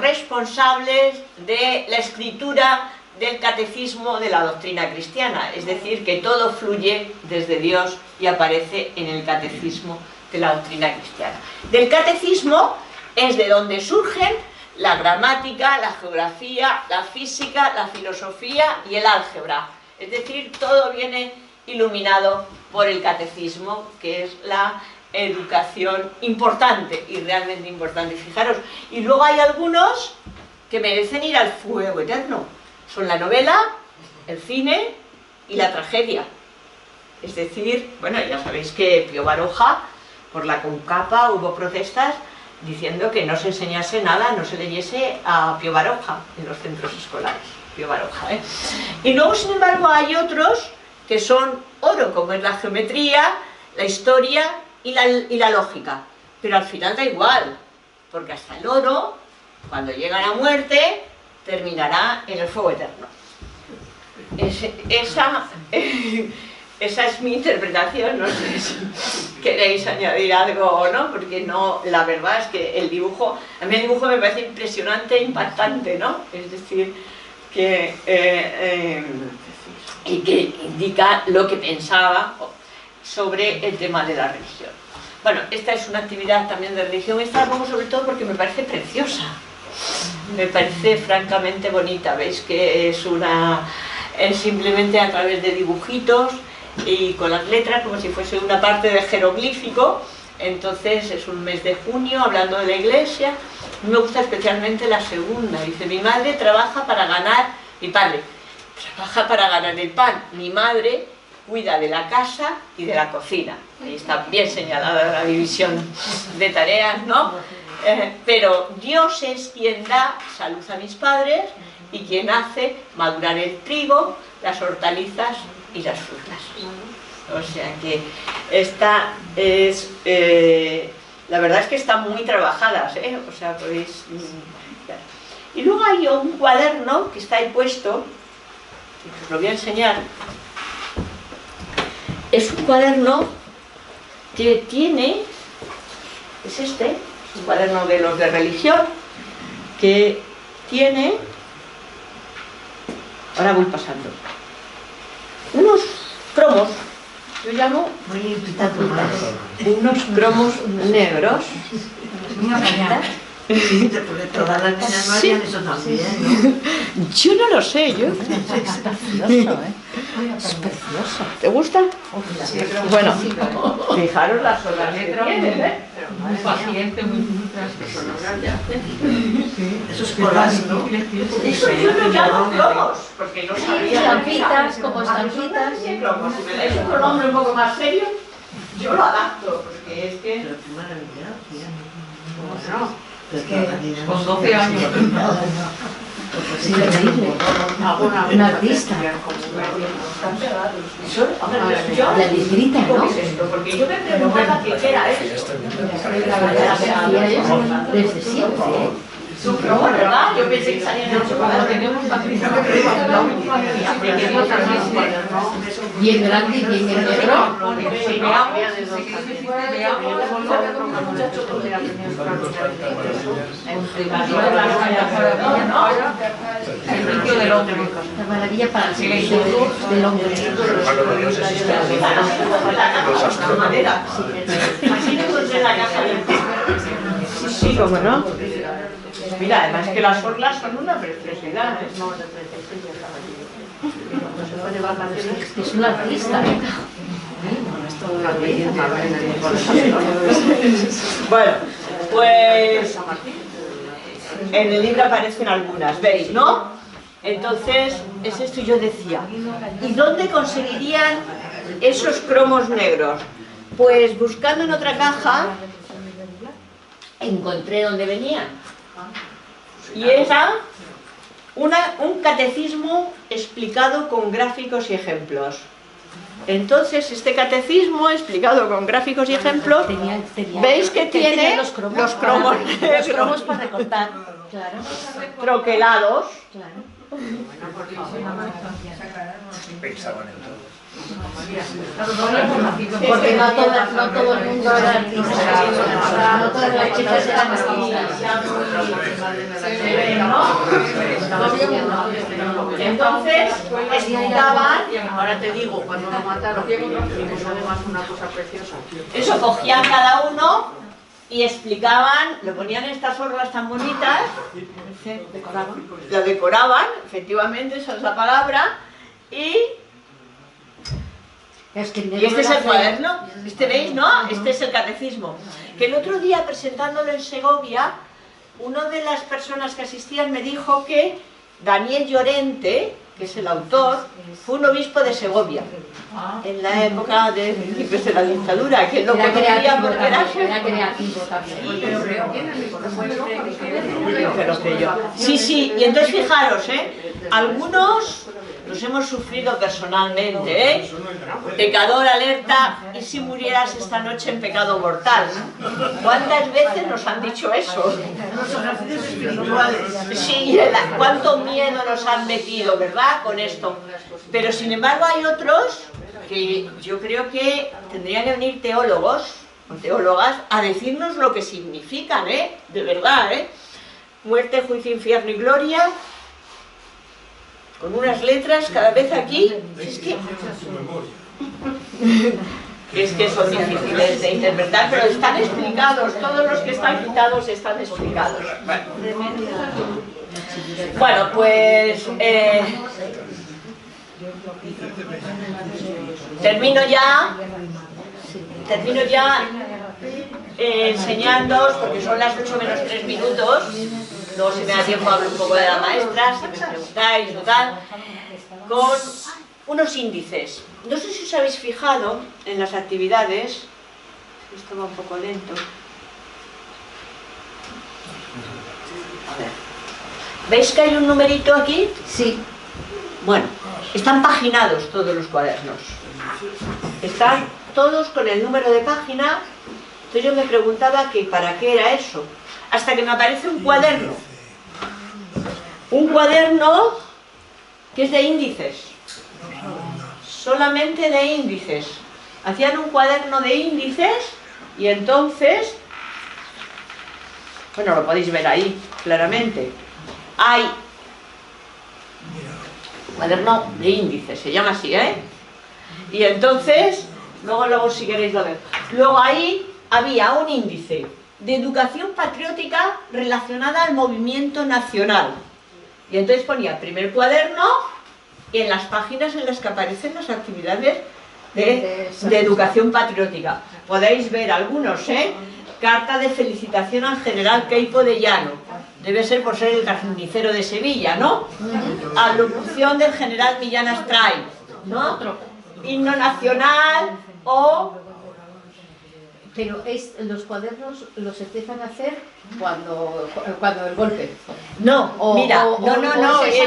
responsables de la escritura del catecismo de la doctrina cristiana, es decir, que todo fluye desde Dios y aparece en el catecismo de la doctrina cristiana. Del catecismo es de donde surgen la gramática, la geografía, la física, la filosofía y el álgebra, es decir, todo viene iluminado por el catecismo, que es la educación importante y realmente importante. Fijaros, y luego hay algunos que merecen ir al fuego eterno. Son la novela, el cine y la tragedia. Es decir, bueno, ya sabéis que Pío Baroja, por la Concapa, hubo protestas diciendo que no se enseñase nada, no se leyese a Pío Baroja en los centros escolares. Pío Baroja, ¿eh? Y luego, sin embargo, hay otros que son oro, como es la geometría, la historia y la lógica, pero al final da igual, porque hasta el oro, cuando llega a la muerte, terminará en el fuego eterno. esa es mi interpretación, no sé si queréis añadir algo o no, porque no, la verdad es que el dibujo, a mí el dibujo me parece impresionante e impactante, ¿no? Es decir, que y que indica lo que pensaba sobre el tema de la religión. Bueno, esta es una actividad también de religión, esta la pongo sobre todo porque me parece preciosa, me parece francamente bonita, veis que es simplemente a través de dibujitos y con las letras como si fuese una parte de jeroglífico. Entonces es un mes de junio hablando de la iglesia. Me gusta especialmente la segunda, dice: mi madre trabaja para ganar, mi padre trabaja para ganar el pan, mi madre cuida de la casa y de la cocina. Ahí está bien señalada la división de tareas, ¿no? Pero Dios es quien da salud a mis padres y quien hace madurar el trigo, las hortalizas y las frutas. O sea que esta es... la verdad es que están muy trabajadas, ¿eh? O sea, podéis... Y luego hay un cuaderno que está ahí puesto, os lo voy a enseñar. Es un cuaderno que tiene... Es este, es un cuaderno de los de religión, que tiene... Ahora voy pasando. Unos cromos, yo llamo unos cromos negros. Todas las niñas no harían eso también, ¿no? Yo no lo sé, yo. Es precioso, ¿eh? Es precioso. ¿Te gusta? Sí, Bueno, fijaros las horas que tienen, ¿eh? Muy paciente, muy eso es colas, ¿no? Eso yo lo llamo cromos, porque no sabía. estampitas, como estampitas. Cromos. Si me dais otro nombre un poco más serio, yo lo adapto, porque es que... Pero qué maravilla, tía. Bueno, Es que Con 12 años. es increíble. Un artista. La librita, ¿no? porque yo me preguntaba qué era esto. Desde siempre. Es un cromo, ¿verdad? Yo pensé que salía en el chocolate. Bien grande y bien negro. La maravilla para el silencio del hombre. Así me encontré la caja del té. Sí, cómo no. Mira, además que las orlas son una preciosidad. Es un artista. Bueno, pues en el libro aparecen algunas, ¿veis, no? Entonces, es esto yo decía. ¿Y dónde conseguirían esos cromos negros? Pues buscando en otra caja, encontré dónde venían. Y era un catecismo explicado con gráficos y ejemplos. Entonces, este catecismo explicado con gráficos y ejemplos, ¿veis que tiene los cromos para recortar? Claro. troquelados? Claro. Pensaban en todo. Porque no todo el mundo era artista. No todas las chicas eran artistas. Entonces, explicaban, Ahora te digo, cuando lo mataron, vimos además una cosa preciosa. eso, cogían cada uno y explicaban, lo ponían en estas orlas tan bonitas, lo decoraban, efectivamente, esa es la palabra, y este es el cuaderno, este veis, ¿no? Este es el catecismo. Que el otro día, presentándolo en Segovia, una de las personas que asistían me dijo que Daniel Llorente, que es el autor, fue un obispo de Segovia, en la época de principios de la dictadura, que él lo conocía porque era creativo también. Sí, sí, y entonces fijaros, algunos los hemos sufrido personalmente, Pecador alerta, ¿y si murieras esta noche en pecado mortal? ¿Cuántas veces nos han dicho eso? Sí, cuánto miedo nos han metido, ¿verdad? Con esto. Pero sin embargo hay otros que yo creo que tendrían que venir teólogos o teólogas a decirnos lo que significan, de verdad, muerte, juicio, infierno y gloria, con unas letras cada vez aquí, es que son difíciles de interpretar, pero están explicados, todos los que están quitados están explicados. Bueno, pues termino ya enseñándoos, porque son las 8 menos 3 minutos, luego si me da tiempo hablo un poco de la maestra, si me preguntáis o tal, con unos índices. No sé si os habéis fijado en las actividades, esto va un poco lento. A ver. ¿Veis que hay un numerito aquí? Sí. Bueno, están paginados todos los cuadernos. Están todos con el número de página. Entonces yo me preguntaba que para qué era eso. Hasta que me aparece un cuaderno. Un cuaderno que es de índices. Solamente de índices. Hacían un cuaderno de índices y entonces, bueno, lo podéis ver ahí claramente. Hay cuaderno de índices, se llama así, y entonces, luego si queréis lo veo. Luego ahí había un índice de educación patriótica relacionada al movimiento nacional. Y entonces ponía primer cuaderno y en las páginas en las que aparecen las actividades de educación patriótica. Podéis ver algunos, Carta de felicitación al general Queipo de Llano. Debe ser por ser el carnicero de Sevilla, ¿no? Alocución del general Millán Astray, ¿no? Himno nacional o... Pero los cuadernos los empiezan a hacer cuando el golpe. No, mira, no, he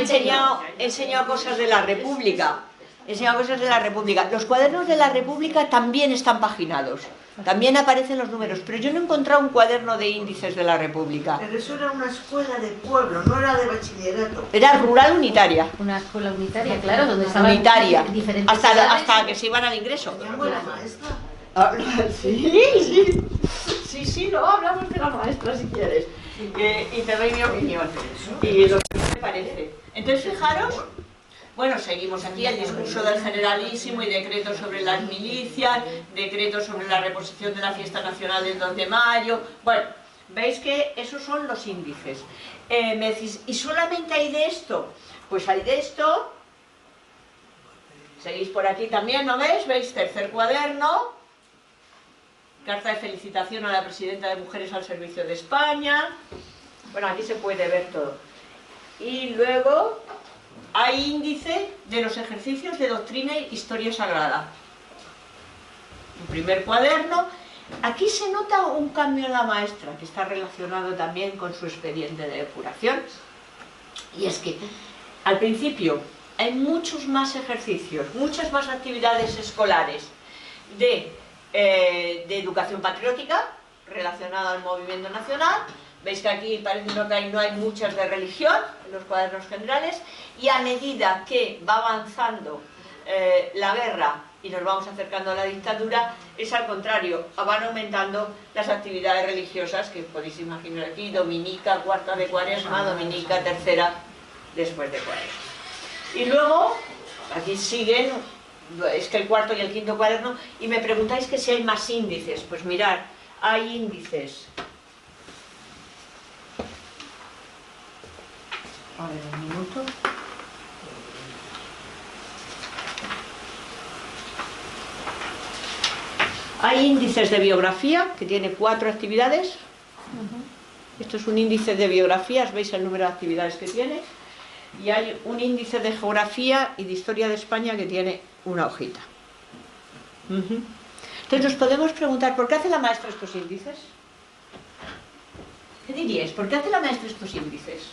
enseñado cosas de la República. He enseñado cosas de la República. Los cuadernos de la República también están paginados. También aparecen los números, pero yo no he encontrado un cuaderno de índices de la República. Pero eso era una escuela de pueblo, no era de bachillerato. Era rural unitaria. Una escuela unitaria, claro, donde estaban Unitaria, diferentes hasta que se iban al ingreso. ¿Quién fue la maestra? Sí, no, hablamos de la maestra si quieres. Y te doy mi opinión. Y lo que me parece. Entonces, fijaros, bueno, seguimos aquí el discurso del generalísimo y decretos sobre las milicias, decretos sobre la reposición de la fiesta nacional del 2 de mayo. Bueno, veis que esos son los índices. Me decís, ¿y solamente hay de esto? Pues hay de esto. Seguís por aquí también, ¿no veis? ¿Veis? Tercer cuaderno. Carta de felicitación a la presidenta de Mujeres al Servicio de España. Bueno, aquí se puede ver todo. Y luego hay índice de los ejercicios de doctrina e historia sagrada. Un primer cuaderno. Aquí se nota un cambio en la maestra, que está relacionado también con su expediente de depuración. Y es que al principio hay muchos más ejercicios, muchas más actividades escolares de educación patriótica relacionada al movimiento nacional. Veis que aquí parece que no hay muchas de religión en los cuadernos generales, y a medida que va avanzando la guerra y nos vamos acercando a la dictadura, es al contrario, van aumentando las actividades religiosas que podéis imaginar aquí: dominica, cuarta de cuaresma, dominica, tercera después de cuaresma. Y luego, aquí siguen, es que el cuarto y el quinto cuaderno, y me preguntáis que si hay más índices. Pues mirad, hay índices. A ver, un minuto. Hay índices de biografía, que tiene 4 actividades. Esto es un índice de biografías, veis el número de actividades que tiene. Y hay un índice de geografía y de historia de España que tiene una hojita. Entonces nos podemos preguntar, ¿por qué hace la maestra estos índices? ¿Qué diríais? ¿Por qué hace la maestra estos índices?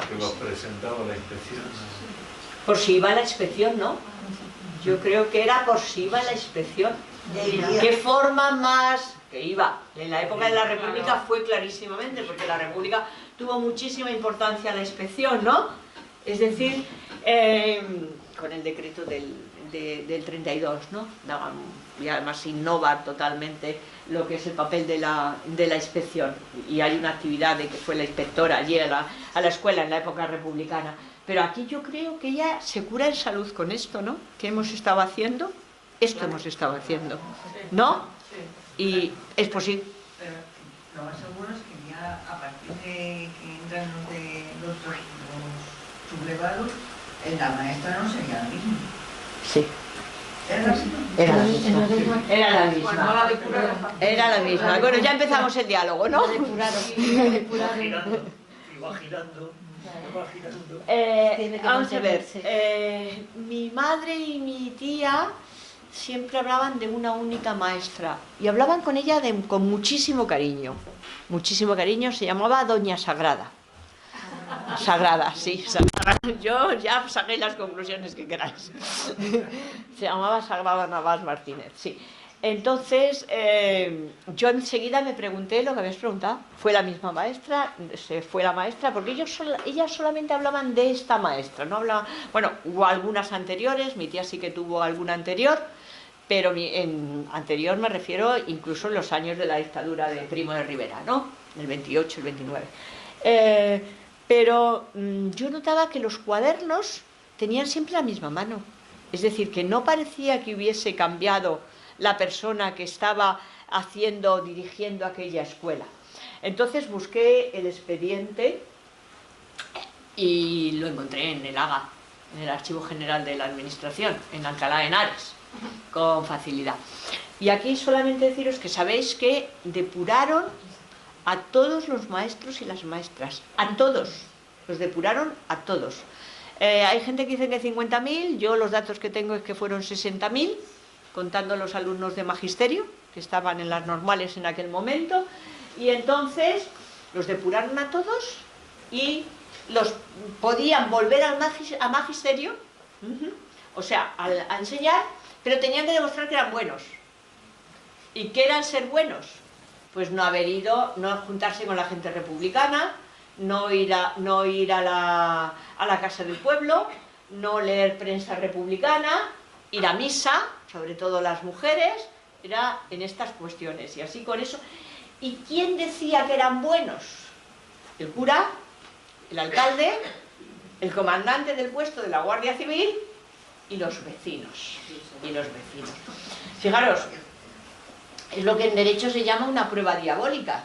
Que lo presentaba la inspección. Por si iba a la inspección, ¿no? Yo creo que era por si iba a la inspección. ¿Qué forma más que iba? En la época de la República fue clarísimamente, porque la República tuvo muchísima importancia la inspección, ¿no? Es decir, con el decreto del del 32, ¿no? Y además innova totalmente lo que es el papel de la inspección. Y hay una actividad de que fue la inspectora allí a la escuela en la época republicana. Pero aquí yo creo que ella se cura en salud con esto, ¿no? ¿Qué hemos estado haciendo? Esto hemos estado haciendo, ¿no? Y es posible. Pero lo más seguro es que ya a partir de que entran los sublevados, la maestra no sería la misma. Sí. ¿Era la misma? Era la misma. Era la Pues no la misma. depuraron. Era la misma. Bueno, ya empezamos el diálogo, ¿no? Iba girando, iba girando. Tiene que Vamos a ver, mantenerse. mi madre y mi tía siempre hablaban de una única maestra y hablaban con ella con muchísimo cariño, se llamaba Doña Sagrada. Sagrada, sí, Sagrada. Yo ya saqué las conclusiones que queráis. Se llamaba Sagrada Navas Martínez, sí. Entonces, yo enseguida me pregunté lo que habéis preguntado. ¿Fue la misma maestra? ¿Se fue la maestra? Porque ellas solamente hablaban de esta maestra. No hablaban, bueno, hubo algunas anteriores, mi tía sí que tuvo alguna anterior, pero en anterior me refiero incluso en los años de la dictadura de Primo de Rivera, ¿no? El 28, el 29. Pero yo notaba que los cuadernos tenían siempre la misma mano. Es decir, que no parecía que hubiese cambiado la persona que estaba dirigiendo aquella escuela. Entonces busqué el expediente y lo encontré en el AGA, en el Archivo General de la Administración, en Alcalá de Henares, con facilidad. Y aquí solamente deciros que sabéis que depuraron a todos los maestros y las maestras, a todos, los depuraron a todos. Hay gente que dice que 50.000, yo los datos que tengo es que fueron 60.000, contando los alumnos de magisterio, que estaban en las normales en aquel momento, y entonces los depuraron a todos y los podían volver a magisterio, o sea, a enseñar, pero tenían que demostrar que eran buenos. ¿Y qué eran ser buenos? Pues no haber ido, no juntarse con la gente republicana, no ir a la Casa del Pueblo, no leer prensa republicana, ir a misa, sobre todo las mujeres, era en estas cuestiones, y así con eso. ¿Y quién decía que eran buenos? El cura, el alcalde, el comandante del puesto de la Guardia Civil y los vecinos. Fijaros, es lo que en derecho se llama una prueba diabólica,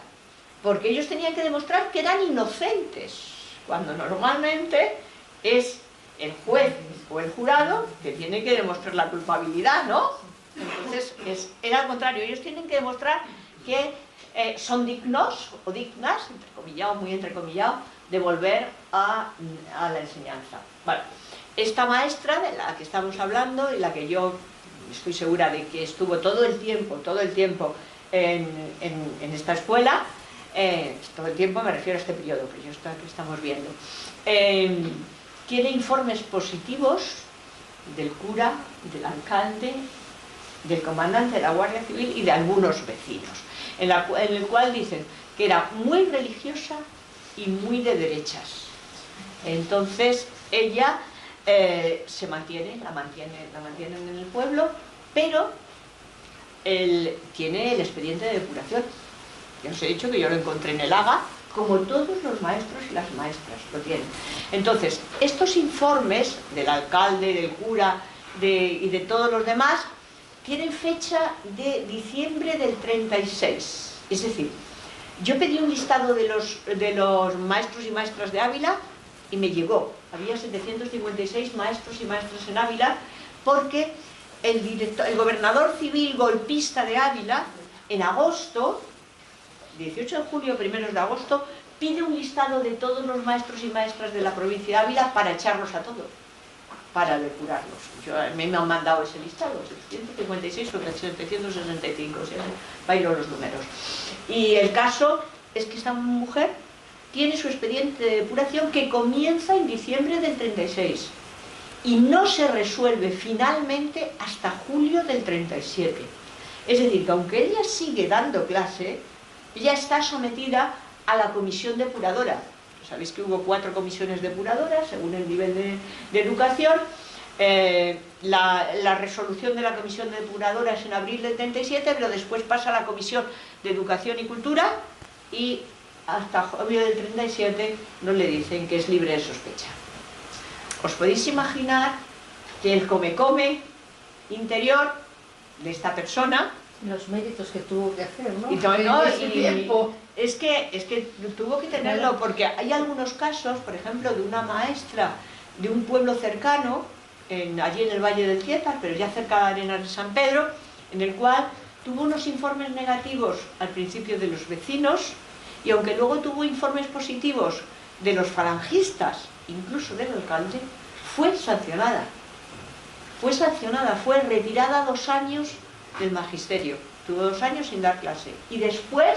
porque ellos tenían que demostrar que eran inocentes, cuando normalmente es el juez o el jurado que tiene que demostrar la culpabilidad, ¿no? Entonces era al contrario, ellos tienen que demostrar que son dignos o dignas, entrecomillado, muy entrecomillado, de volver a la enseñanza. Bueno, esta maestra de la que estamos hablando y la que yo estoy segura de que estuvo todo el tiempo en esta escuela, todo el tiempo me refiero a este periodo, pero esto que estamos viendo, tiene informes positivos del cura, del alcalde, del comandante de la Guardia Civil y de algunos vecinos, en el cual dicen que era muy religiosa y muy de derechas. Entonces ella la mantienen en el pueblo, pero tiene el expediente de depuración. Ya os he dicho que yo lo encontré en el AGA, como todos los maestros y las maestras lo tienen. Entonces, estos informes del alcalde, del cura y de todos los demás tienen fecha de diciembre del 36. Es decir, yo pedí un listado de los maestros y maestras de Ávila y me llegó. Había 756 maestros y maestras en Ávila, porque el gobernador civil golpista de Ávila, en agosto, 18 de julio, primeros de agosto, pide un listado de todos los maestros y maestras de la provincia de Ávila para echarlos a todos, para depurarlos. A mí me han mandado ese listado, 756 sobre 765, o sea, bailo los números. Y el caso es que esta mujer tiene su expediente de depuración que comienza en diciembre del 36 y no se resuelve finalmente hasta julio del 37. Es decir, que aunque ella sigue dando clase, ella está sometida a la comisión depuradora. Sabéis que hubo 4 comisiones depuradoras según el nivel de educación, La resolución de la Comisión Depuradora es en abril del 37, pero después pasa a la Comisión de Educación y Cultura y hasta julio del 37 no le dicen que es libre de sospecha. Os podéis imaginar que el come-come interior de esta persona, los méritos que tuvo que hacer, ¿no? Es que tuvo que tenerlo, porque hay algunos casos, por ejemplo, de una maestra de un pueblo cercano, allí en el Valle del Ciétar, pero ya cerca de Arenas de San Pedro, en el cual tuvo unos informes negativos al principio de los vecinos, y aunque luego tuvo informes positivos de los falangistas, incluso del alcalde, fue sancionada. Fue retirada 2 años del magisterio. Tuvo 2 años sin dar clase. Y después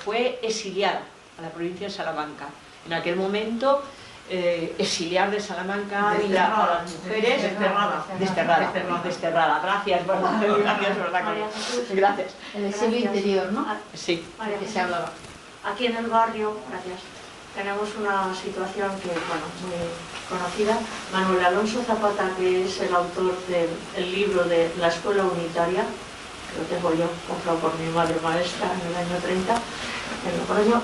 fue exiliada a la provincia de Salamanca. En aquel momento, exiliar de Salamanca a las mujeres... Desterrada. Gracias, Gracias. El exilio interior, ¿no? Sí. Que se hablaba. Aquí en el barrio, tenemos una situación que, bueno, muy conocida. Manuel Alonso Zapata, que es el autor del libro de La Escuela Unitaria, que lo tengo yo, comprado por mi madre maestra en el año 30, en Logroño,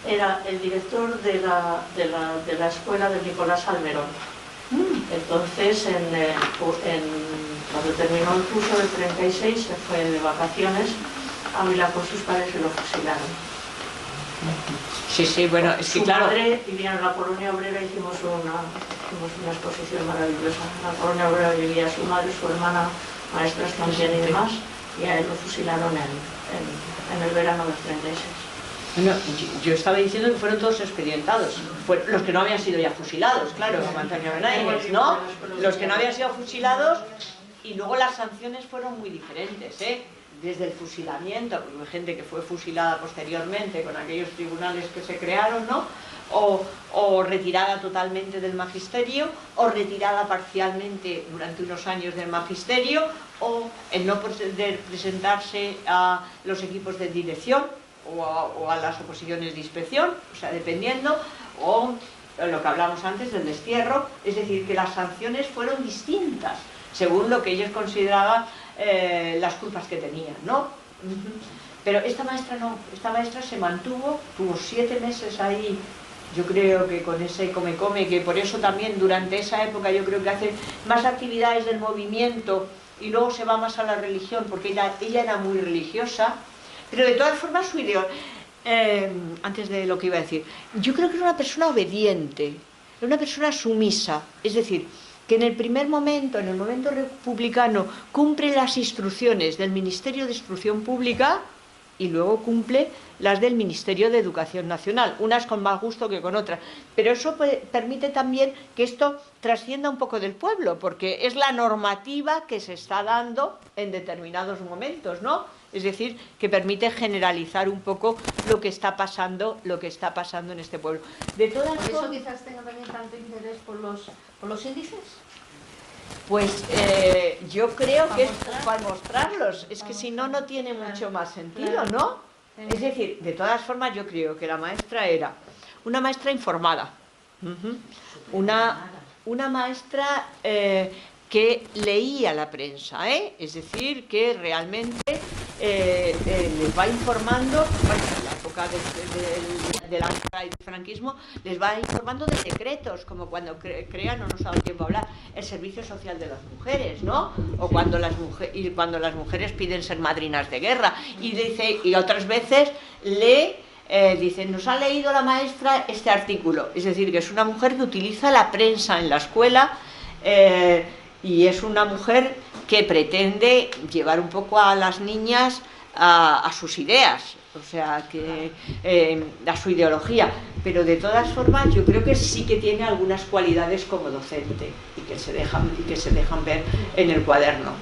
era el director de la escuela de Nicolás Almerón. Entonces, cuando terminó el curso del 36, se fue de vacaciones a Ávila con sus padres y lo fusilaron. Sí, bueno, es que claro. Su madre vivía en la colonia obrera, hicimos una exposición maravillosa. En la colonia obrera vivía su madre, su hermana, maestras también y demás, y a él lo fusilaron en el verano del 36. Bueno, yo estaba diciendo que fueron todos expedientados, los que no habían sido ya fusilados, claro, como Antonio Benaínez, ¿no? Los que no habían sido fusilados, y luego las sanciones fueron muy diferentes, desde el fusilamiento, porque hay gente que fue fusilada posteriormente con aquellos tribunales que se crearon, ¿no? O retirada totalmente del magisterio, o retirada parcialmente durante unos años del magisterio, o el no poder presentarse a los equipos de dirección o a las oposiciones de inspección, o sea, dependiendo, o lo que hablamos antes del destierro, es decir, que las sanciones fueron distintas según lo que ellos consideraban las culpas que tenían, ¿no? Pero esta maestra no, esta maestra se mantuvo, tuvo 7 meses ahí, yo creo que con ese come-come, que por eso también durante esa época yo creo que hace más actividades del movimiento y luego se va más a la religión, porque ella era muy religiosa, pero de todas formas su ideología, antes de lo que iba a decir, yo creo que era una persona obediente, era una persona sumisa, es decir, que en el primer momento, en el momento republicano, cumple las instrucciones del Ministerio de Instrucción Pública y luego cumple las del Ministerio de Educación Nacional, unas con más gusto que con otras. Pero eso permite también que esto trascienda un poco del pueblo, porque es la normativa que se está dando en determinados momentos, ¿no? Es decir, que permite generalizar un poco lo que está pasando en este pueblo. De todas ¿Por eso formas, quizás tenga también tanto interés por los índices? pues yo creo que es para mostrarlos, es que si no, no tiene mucho más sentido, ¿no? Es decir, de todas formas yo creo que la maestra era una maestra informada, una maestra que leía la prensa, es decir, que realmente les va informando, bueno, en la época del franquismo, les va informando de decretos, como cuando crean, no nos ha dado tiempo a hablar, el servicio social de las mujeres, ¿no? O cuando las mujeres piden ser madrinas de guerra, y otras veces dicen, nos ha leído la maestra este artículo, es decir, que es una mujer que utiliza la prensa en la escuela, y es una mujer que pretende llevar un poco a las niñas a sus ideas, o sea, a su ideología, pero de todas formas yo creo que sí que tiene algunas cualidades como docente y que se dejan ver en el cuaderno.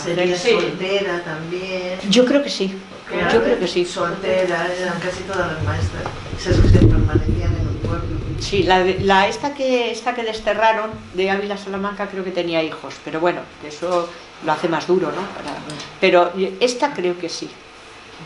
Sería soltera también. Yo creo que sí, Claro, yo creo que sí. Soltera, eran casi todas las maestras, esas que permanecían en un pueblo. Sí, esta que desterraron de Ávila a Salamanca creo que tenía hijos, pero bueno, eso lo hace más duro, ¿no? Pero esta creo que sí.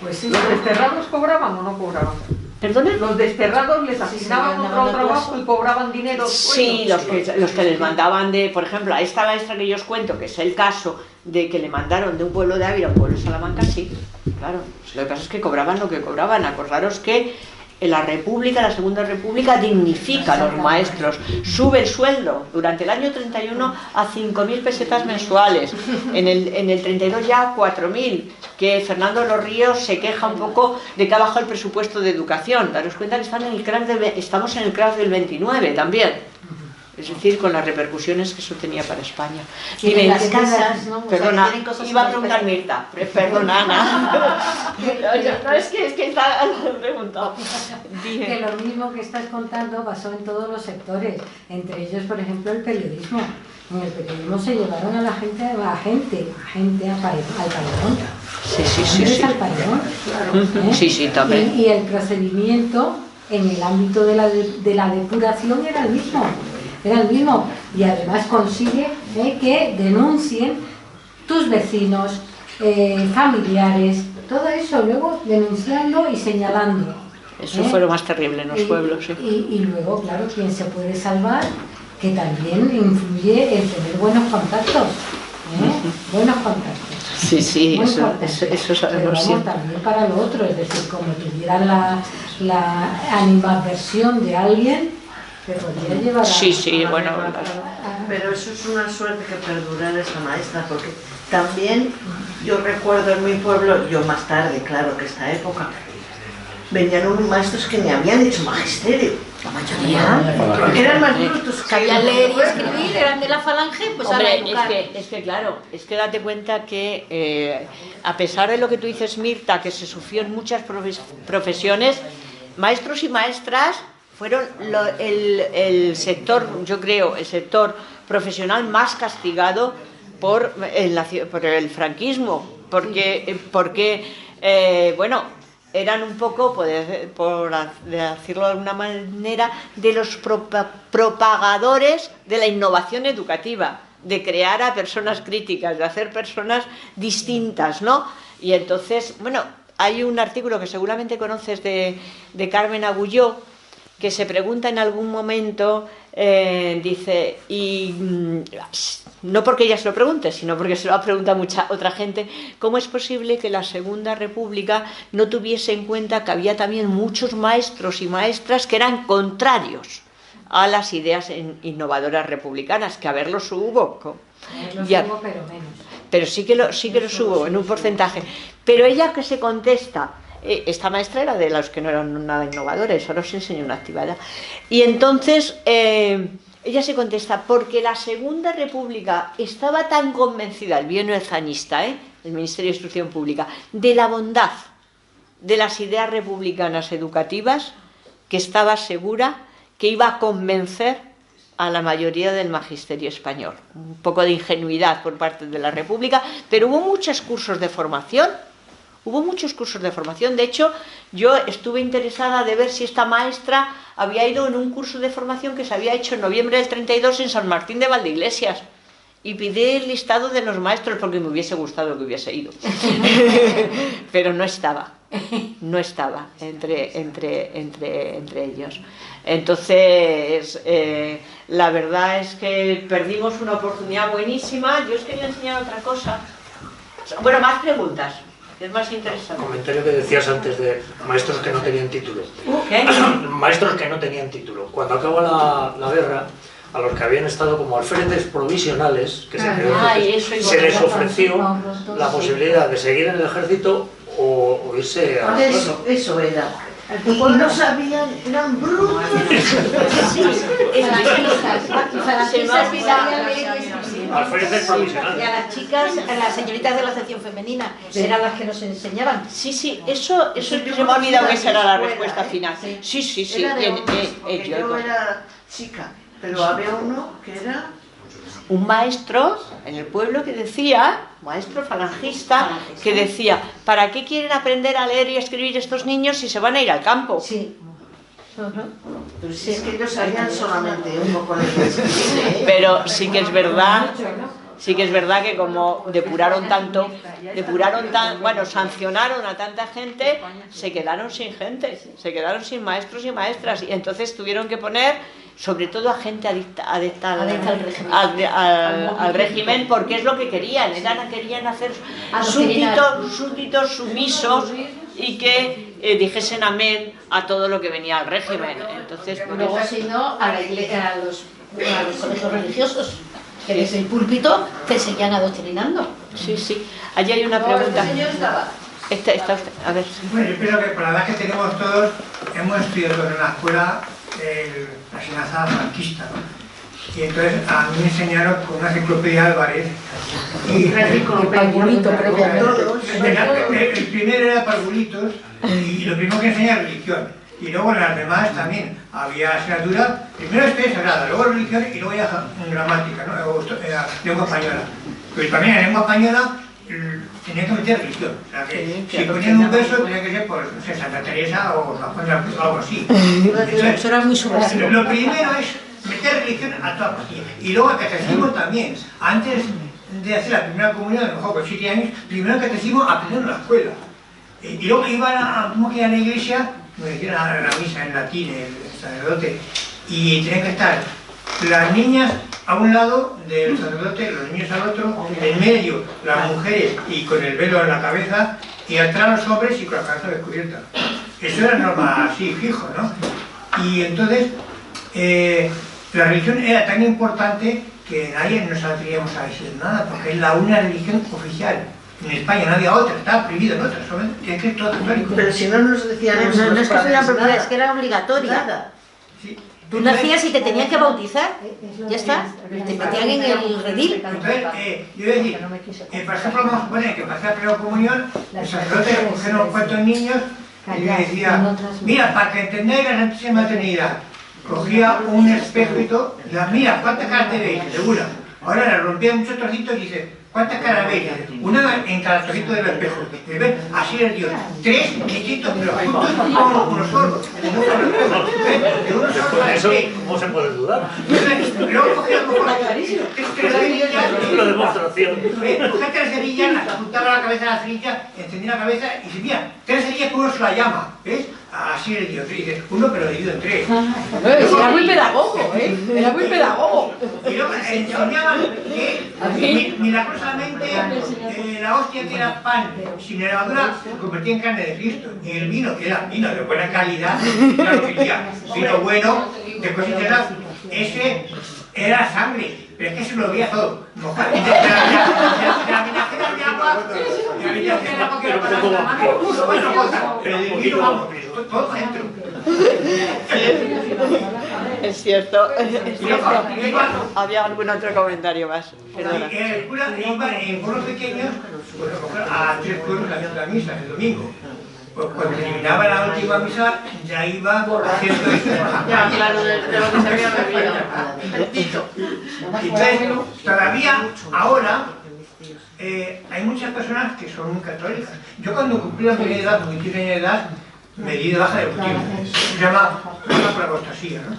Pues sí, ¿los desterrados cobraban o no cobraban? ¿Perdona? Los desterrados les asignaban otro trabajo y cobraban dinero. Sí, los que les mandaban por ejemplo, a esta maestra que yo os cuento, que es el caso de que le mandaron de un pueblo de Ávila a un pueblo de Salamanca, sí, claro. Lo que pasa es que cobraban lo que cobraban. Acordaros que en la República, la Segunda República, dignifica a los maestros, sube el sueldo durante el año 31 a 5.000 pesetas mensuales, en el 32 ya a 4.000, que Fernando Los Ríos se queja un poco de que ha bajado el presupuesto de educación. Daros cuenta que estamos en el crash del 29 también. Es decir, con las repercusiones que eso tenía para España. Dime, las casas, ¿no? Perdona, iba a preguntar Mirta, perdona, Ana. No, es que está preguntado. Que lo mismo que estás contando pasó en todos los sectores, entre ellos, por ejemplo, el periodismo. En el periodismo se llevaron a la gente al paredón. Sí. Al paredón. Claro. Sí, también. Y el procedimiento en el ámbito de la depuración era el mismo. Y además consigue que denuncien tus vecinos, familiares, todo eso, luego denunciando y señalando. Eso fue lo más terrible en los pueblos. Sí. Y luego, claro, quien se puede salvar, que también influye el tener buenos contactos. Buenos contactos. Sí, eso sabemos. Pero vamos, también para lo otro, es decir, como tuvieran la animadversión de alguien, que podría llevar Pero eso es una suerte que perdurara esa maestra, porque también yo recuerdo en mi pueblo, yo más tarde, claro que esta época, venían unos maestros que ni habían hecho magisterio, la mayoría, porque eran más brutos, sabían leer y escribir, eran de la falange, pues hombre, es que claro, es que date cuenta que a pesar de lo que tú dices, Mirta, que se sufrió en muchas profesiones, maestros y maestras fueron el sector, yo creo, el sector profesional más castigado por el franquismo, porque bueno, eran un poco, por decirlo de alguna manera, de los propagadores de la innovación educativa, de crear a personas críticas, de hacer personas distintas, ¿no? Y entonces, bueno, hay un artículo que seguramente conoces de Carmen Agulló, que se pregunta en algún momento, dice, y no porque ella se lo pregunte, sino porque se lo ha preguntado mucha otra gente, ¿cómo es posible que la Segunda República no tuviese en cuenta que había también muchos maestros y maestras que eran contrarios a las ideas innovadoras republicanas? Que a ver, los hubo. Hubo, pero menos. Pero sí que los hubo en un porcentaje. Pero ella que se contesta, esta maestra era de los que no eran nada innovadores, solo se enseñó una actividad. Y entonces ella se contesta, porque la Segunda República estaba tan convencida, el bienio zañista, el Ministerio de Instrucción Pública, de la bondad de las ideas republicanas educativas, que estaba segura que iba a convencer a la mayoría del magisterio español. Un poco de ingenuidad por parte de la República, pero hubo muchos cursos de formación. De hecho, yo estuve interesada de ver si esta maestra había ido en un curso de formación que se había hecho en noviembre del 32 en San Martín de Valdeiglesias. Y pidí el listado de los maestros porque me hubiese gustado que hubiese ido. Pero no estaba entre ellos. Entonces, la verdad es que perdimos una oportunidad buenísima. Yo os quería enseñar otra cosa. Bueno, más preguntas. Es más interesante. El comentario que decías antes de maestros que no tenían título. ¿Qué? Maestros que no tenían título. Cuando acabó la guerra, a los que habían estado como alféreces provisionales, que se les ofreció la posibilidad de seguir en el ejército o irse a... Eso era. Y no sabían, eran brutos. Alféreces provisionales. Y a las chicas, a las señoritas de la sección femenina, eran las que nos enseñaban. Sí, eso se me ha olvidado que esa era la respuesta final. Sí. Yo era chica, pero había uno que era... Un maestro en el pueblo que decía, maestro falangista, que decía, ¿para qué quieren aprender a leer y a escribir estos niños si se van a ir al campo? Sí. Pero si es que ellos sabían solamente un poco de escribir. Pero sí que es verdad Sí que es verdad que como depuraron tanto, bueno, sancionaron a tanta gente, se quedaron sin gente, se quedaron sin maestros y maestras, y entonces tuvieron que poner sobre todo a gente adicta al régimen, porque es lo que querían, querían hacer súbditos sumisos y que dijesen amén a todo lo que venía al régimen. Entonces, luego si no, a los colegios religiosos, que desde el púlpito te seguían adoctrinando. Sí, sí. Allí hay una pregunta. Está usted, a ver. Bueno, yo creo que por la edad que tenemos todos, hemos estudiado todos en la escuela la enseñanza franquista, ¿no? Y entonces a mí me enseñaron con una enciclopedia Álvarez y el primero era parvulitos y lo primero que enseñaba era religión, y luego en las demás también había asignatura, primero historia sagrada, luego religión y luego ya gramática, ¿no? Lengua española. Pero también en lengua española tenía que meter religión, o sea que si ponían un verso tenía que ser por, no sé, Santa Teresa o algo así. Entonces, era muy subversivo. Lo primero es meter religión a toda pastilla. Y luego el catecismo también. Antes de hacer la primera comunión, a lo mejor con 7 años, primero el catecismo aprendiendo en la escuela. Y luego iban a la iglesia, me decían a la misa en latín, el sacerdote, y tenían que estar las niñas a un lado del sacerdote, los niños al otro, en medio las mujeres y con el velo en la cabeza, y atrás los hombres y con la cabeza descubierta. Eso era norma así, fijo, ¿no? Y entonces, la religión era tan importante que nadie nos atrevíamos a decir nada, porque es la única religión oficial. En España no había otra, estaba prohibido en otras, solamente es que es todo católico. Pero si no nos decían no es que fuera prohibida, es que era obligatoria. Nada. Sí. Tú nacías y te tenían que bautizar, ya está, te metían en el redil. Entonces, yo decir, por ejemplo, vamos a suponer que pasé la primera comunión, el sacerdote le cogieron unos cuantos niños y me decía, mira, para que entendáis la Santísima Trinidad, cogía un espejito y la mira, ¿cuántas caras te veis? De una. Ahora la rompía en muchos trocitos y dice, ¿cuántas caras veis? Una en cada trocito del espejo. ¿Y ves? Así es Dios. 3 chiquitos, pero juntos como unos sordos. Eso, ¿cómo se puede dudar? Luego cogía a lo mejor 3 cerillas. Es una demostración. Cogía 3 cerillas, las apuntaba la cabeza a la cerilla, encendía la cabeza y dice, mira, 3 cerillas por uno se la llama. ¿Ves? Así es Dios. Y dice, uno pero dividido en 3. Era muy pedagogo, ¿eh? Era muy pedagogo. Y luego enseñaban que milagrosamente la hostia que era pan sin levadura se convertía en carne de Cristo. Y el vino, que era vino de buena calidad, claro que decía, vino bueno, de cosas, ese era sangre. Pero es que se lo veía todo. Mojado. De la vinajera de agua, que era para la mano, puso 4 gotas. Pero del vino, vamos, todo dentro. Es cierto. Había algún otro comentario más. Perdona. El cura iba en pueblos pequeños a 3 pueblos a la misa el domingo. Pues cuando terminaba la última misa ya iba haciendo eso. Ya, claro, de lo que se había bebido. Entonces, todavía ahora hay muchas personas que son católicas. Yo cuando cumplí la mayoría de edad, 21 años de edad, me di de baja de bautismo. Se llama por apostasía, ¿no?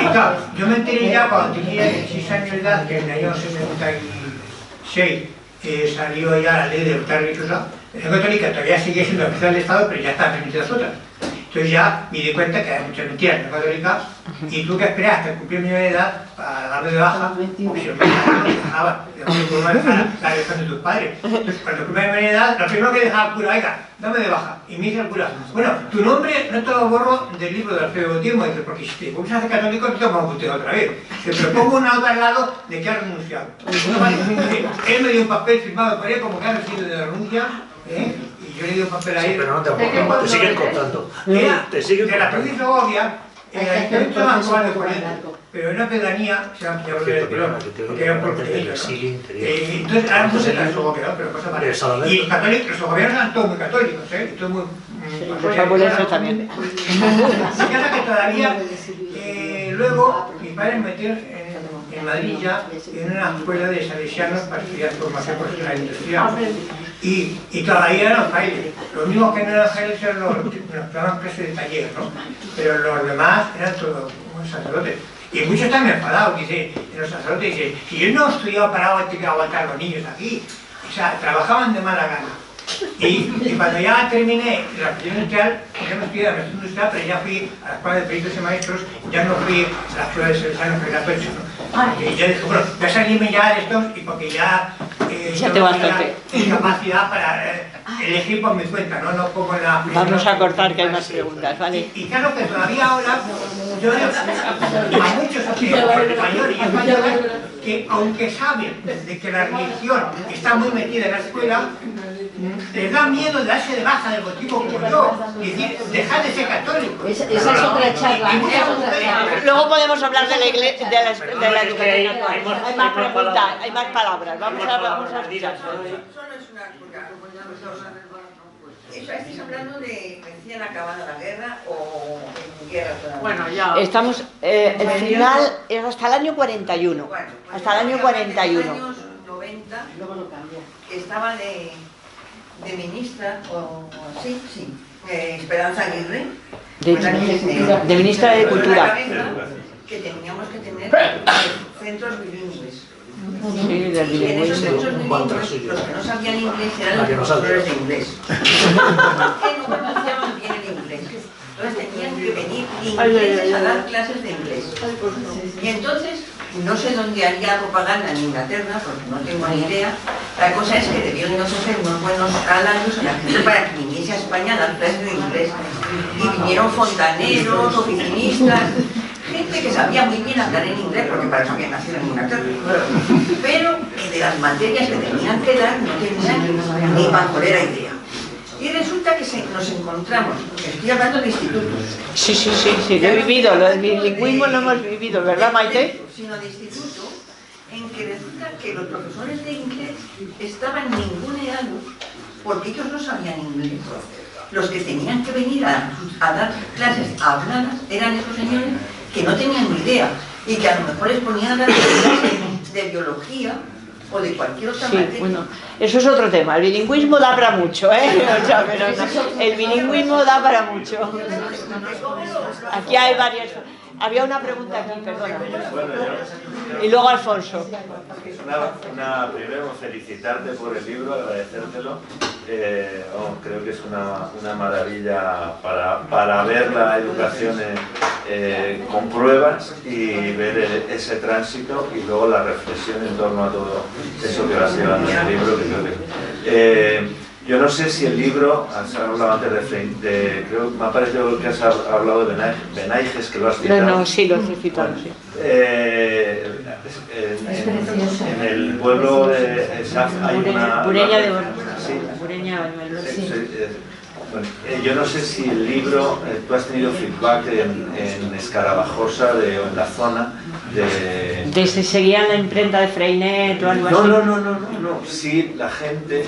Y claro, yo me enteré ya cuando tenía 16 años de edad, que en el año 76 salió ya la ley de libertad religiosa. La católica todavía sigue siendo oficial del Estado, pero ya están permitidas otras. Entonces ya me di cuenta que hay muchas mentiras en la católica y tuve que esperar hasta cumplir mi edad para darme de baja, porque si no me dejaban, la religión de tus padres. Entonces cuando cumplí mi edad, lo primero que dejaba el cura, oiga, dame de baja. Y me dice el cura, bueno, tu nombre no te lo borro del libro del bautismo, dice, porque si te pones a hacer católico no te lo pongo otra vez. Pero pongo una nota al lado de que has renunciado. Él me dio un papel firmado por él como que ha recibido de renuncia, y yo le di un papel ahí. Sí, pero no te siguen contando. Te siguen de la provincia de Segovia, ayuntamiento más actual de Corrientes, pero en una pedanía se llama Villarreal de Pelón, porque era un pueblo pequeño, ¿no? Entonces ahora no sé la Segovia, pero cosa más. Y los católicos, los segovianos eran todos muy católicos, todos muy... Fabuloso también. Fíjate que todavía, luego, mis padres me metieron en Madrid ya, en una escuela de salesianos para estudiar formación profesional industrial. Y todavía eran frailes. Los únicos que no eran frailes eran los que llamaban clases de taller, ¿no? Pero los demás eran todos sacerdotes. Y muchos están enfadados, dice, los sacerdotes dicen, si yo no estudiaba para aguantar a los niños aquí, o sea, trabajaban de mala gana. Y cuando ya terminé la profesión industrial, ya no estudié la profesión industrial, pero ya fui a la escuela de peritos y maestros, ya no fui a la escuela de Salesianos, que era pecho, ¿no? Y ya dije, bueno, voy a salirme ya de estos y porque ya tengo bastante capacidad para elegir por mi cuenta, no como en la... Vamos a cortar que hay más preguntas, ¿vale? Y claro que todavía ahora, yo veo a muchos españoles y españolas que aunque saben de que la religión está muy metida en la escuela, les da miedo de darse de baja del motivo como yo, y decir, dejar de ser católico. Esa es otra charla. Luego podemos hablar de la iglesia, de la educación. Hay más preguntas, hay más palabras. Vamos a escuchar. Solo es una cosa. ¿Estáis hablando de recién acabada la guerra o en guerra todavía? Bueno, ya. Estamos, el final es hasta el año 41. Bueno, hasta el año 41. En los años 90 estaba de ministra, o así, sí, Esperanza Aguirre, De ministra de Cultura. que teníamos que tener centros bilingües. Sí, del Y en esos bilingüismo. centros bilingües, los que no sabían inglés eran los profesores de inglés. Que no pronunciaban bien el inglés. Entonces tenían que venir ingleses a dar clases de inglés. Y entonces, no sé dónde haría propaganda en Inglaterra, porque no tengo ni idea. La cosa es que debieron de ofrecer unos buenos salarios a la gente para que viniese a España a dar clases de inglés. Y vinieron fontaneros, oficinistas, gente que sabía muy bien hablar en inglés, porque para eso había nacido en Inglaterra. Pero que de las materias que tenían que dar no tenían ni pajolera idea. Y resulta que nos encontramos, estoy hablando de institutos. Sí, lo he vivido, lo del bilingüismo lo hemos vivido, ¿verdad, Maite? Sino de instituto, en que resulta que los profesores de inglés estaban ninguneados porque ellos no sabían inglés. Los que tenían que venir a dar clases habladas eran esos señores que no tenían ni idea y que a lo mejor les ponían a dar clases de biología o de cualquier otra materia. Bueno, eso es otro tema. El bilingüismo da para mucho, ¿eh? O sea, pero el bilingüismo da para mucho. Aquí hay varias... Había una pregunta aquí, perdona. Y luego Alfonso. Primero felicitarte por el libro, agradecértelo. Creo que es una maravilla para ver la educación con pruebas y ver ese tránsito y luego la reflexión en torno a todo eso que vas llevando en el libro. Que creo que, yo no sé si el libro, has hablado antes creo que me ha parecido que has hablado de Benaiges, que lo has citado. No, sí, lo he citado, sí. En el pueblo de Saf hay una... Bureña de Bueno, yo no sé si el libro, tú has tenido feedback en Escarabajosa o en la zona de si seguían la imprenta de Freinet o algo así. No, sí, la gente,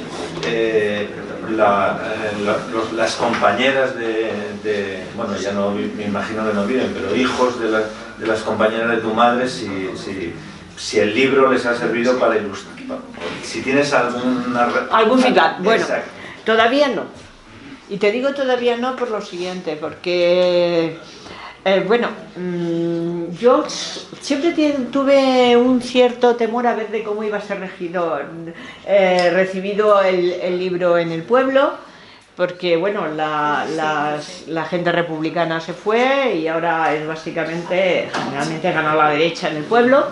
las compañeras bueno, ya no, me imagino que no viven, pero hijos de las compañeras de tu madre, si el libro les ha servido para ilustrar, si tienes algún feedback. Bueno, exacto. Todavía no. Y te digo todavía no por lo siguiente, porque, yo siempre tuve un cierto temor a ver de cómo iba a ser recibido el libro en el pueblo, porque, bueno, la gente republicana se fue y ahora es básicamente, generalmente ganó la derecha en el pueblo.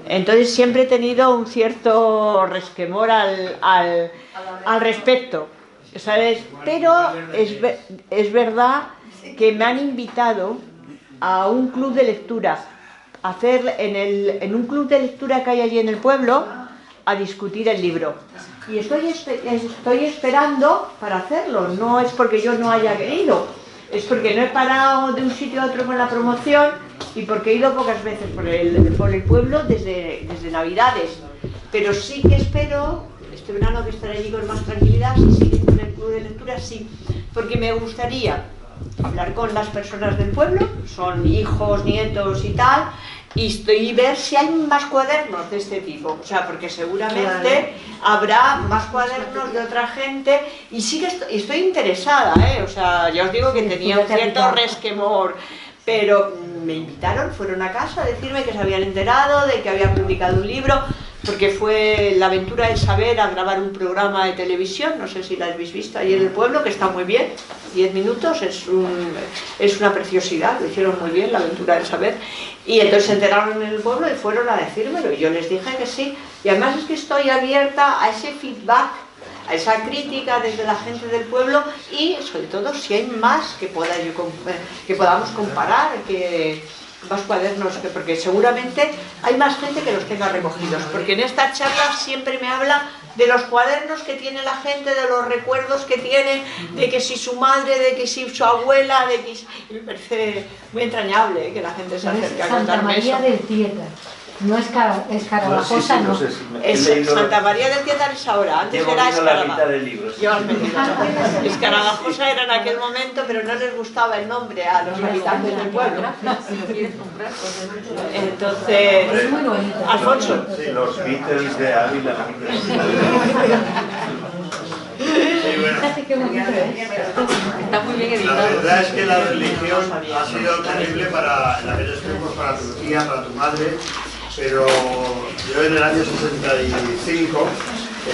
Entonces siempre he tenido un cierto resquemor al respecto, ¿sabes? Pero es verdad que me han invitado a un club de lectura, a hacer en un club de lectura que hay allí en el pueblo, a discutir el libro. Y estoy esperando para hacerlo, no es porque yo no haya querido, es porque no he parado de un sitio a otro con la promoción y porque he ido pocas veces por el pueblo desde Navidades. Pero sí que espero, este verano que estaré allí con más tranquilidad, si siguen con el club de lectura, sí, porque me gustaría hablar con las personas del pueblo, son hijos, nietos y tal, y ver si hay más cuadernos de este tipo, o sea, porque seguramente habrá más cuadernos de otra gente, y sí que estoy interesada, o sea, ya os digo que tenía un cierto resquemor, pero me invitaron, fueron a casa a decirme que se habían enterado de que había publicado un libro, porque fue La aventura del saber a grabar un programa de televisión, no sé si lo habéis visto ahí en el pueblo, que está muy bien, 10 minutos, es una preciosidad, lo hicieron muy bien, La aventura del saber, y entonces se enteraron en el pueblo y fueron a decírmelo, y yo les dije que sí, y además es que estoy abierta a ese feedback, a esa crítica desde la gente del pueblo, y sobre todo si hay más que podamos comparar, más cuadernos, porque seguramente hay más gente que los tenga recogidos, porque en esta charla siempre me habla de los cuadernos que tiene la gente, de los recuerdos que tiene, de que si su madre, de que si su abuela, de que si... Me parece muy entrañable que la gente se acerque a contarme eso. Santa María del Tietar. No es Carabajosa, no. Santa María del Tietar es ahora, antes era Escarabajosa. Escarabajosa era en aquel momento, pero no les gustaba el nombre a los habitantes del pueblo. Entonces, Alfonso. Sí, los Beatles de Ávila. Está muy bien editado. La verdad es que la religión ha sido terrible en aquellos tiempos para tu tía, para tu madre, pero yo en el año 65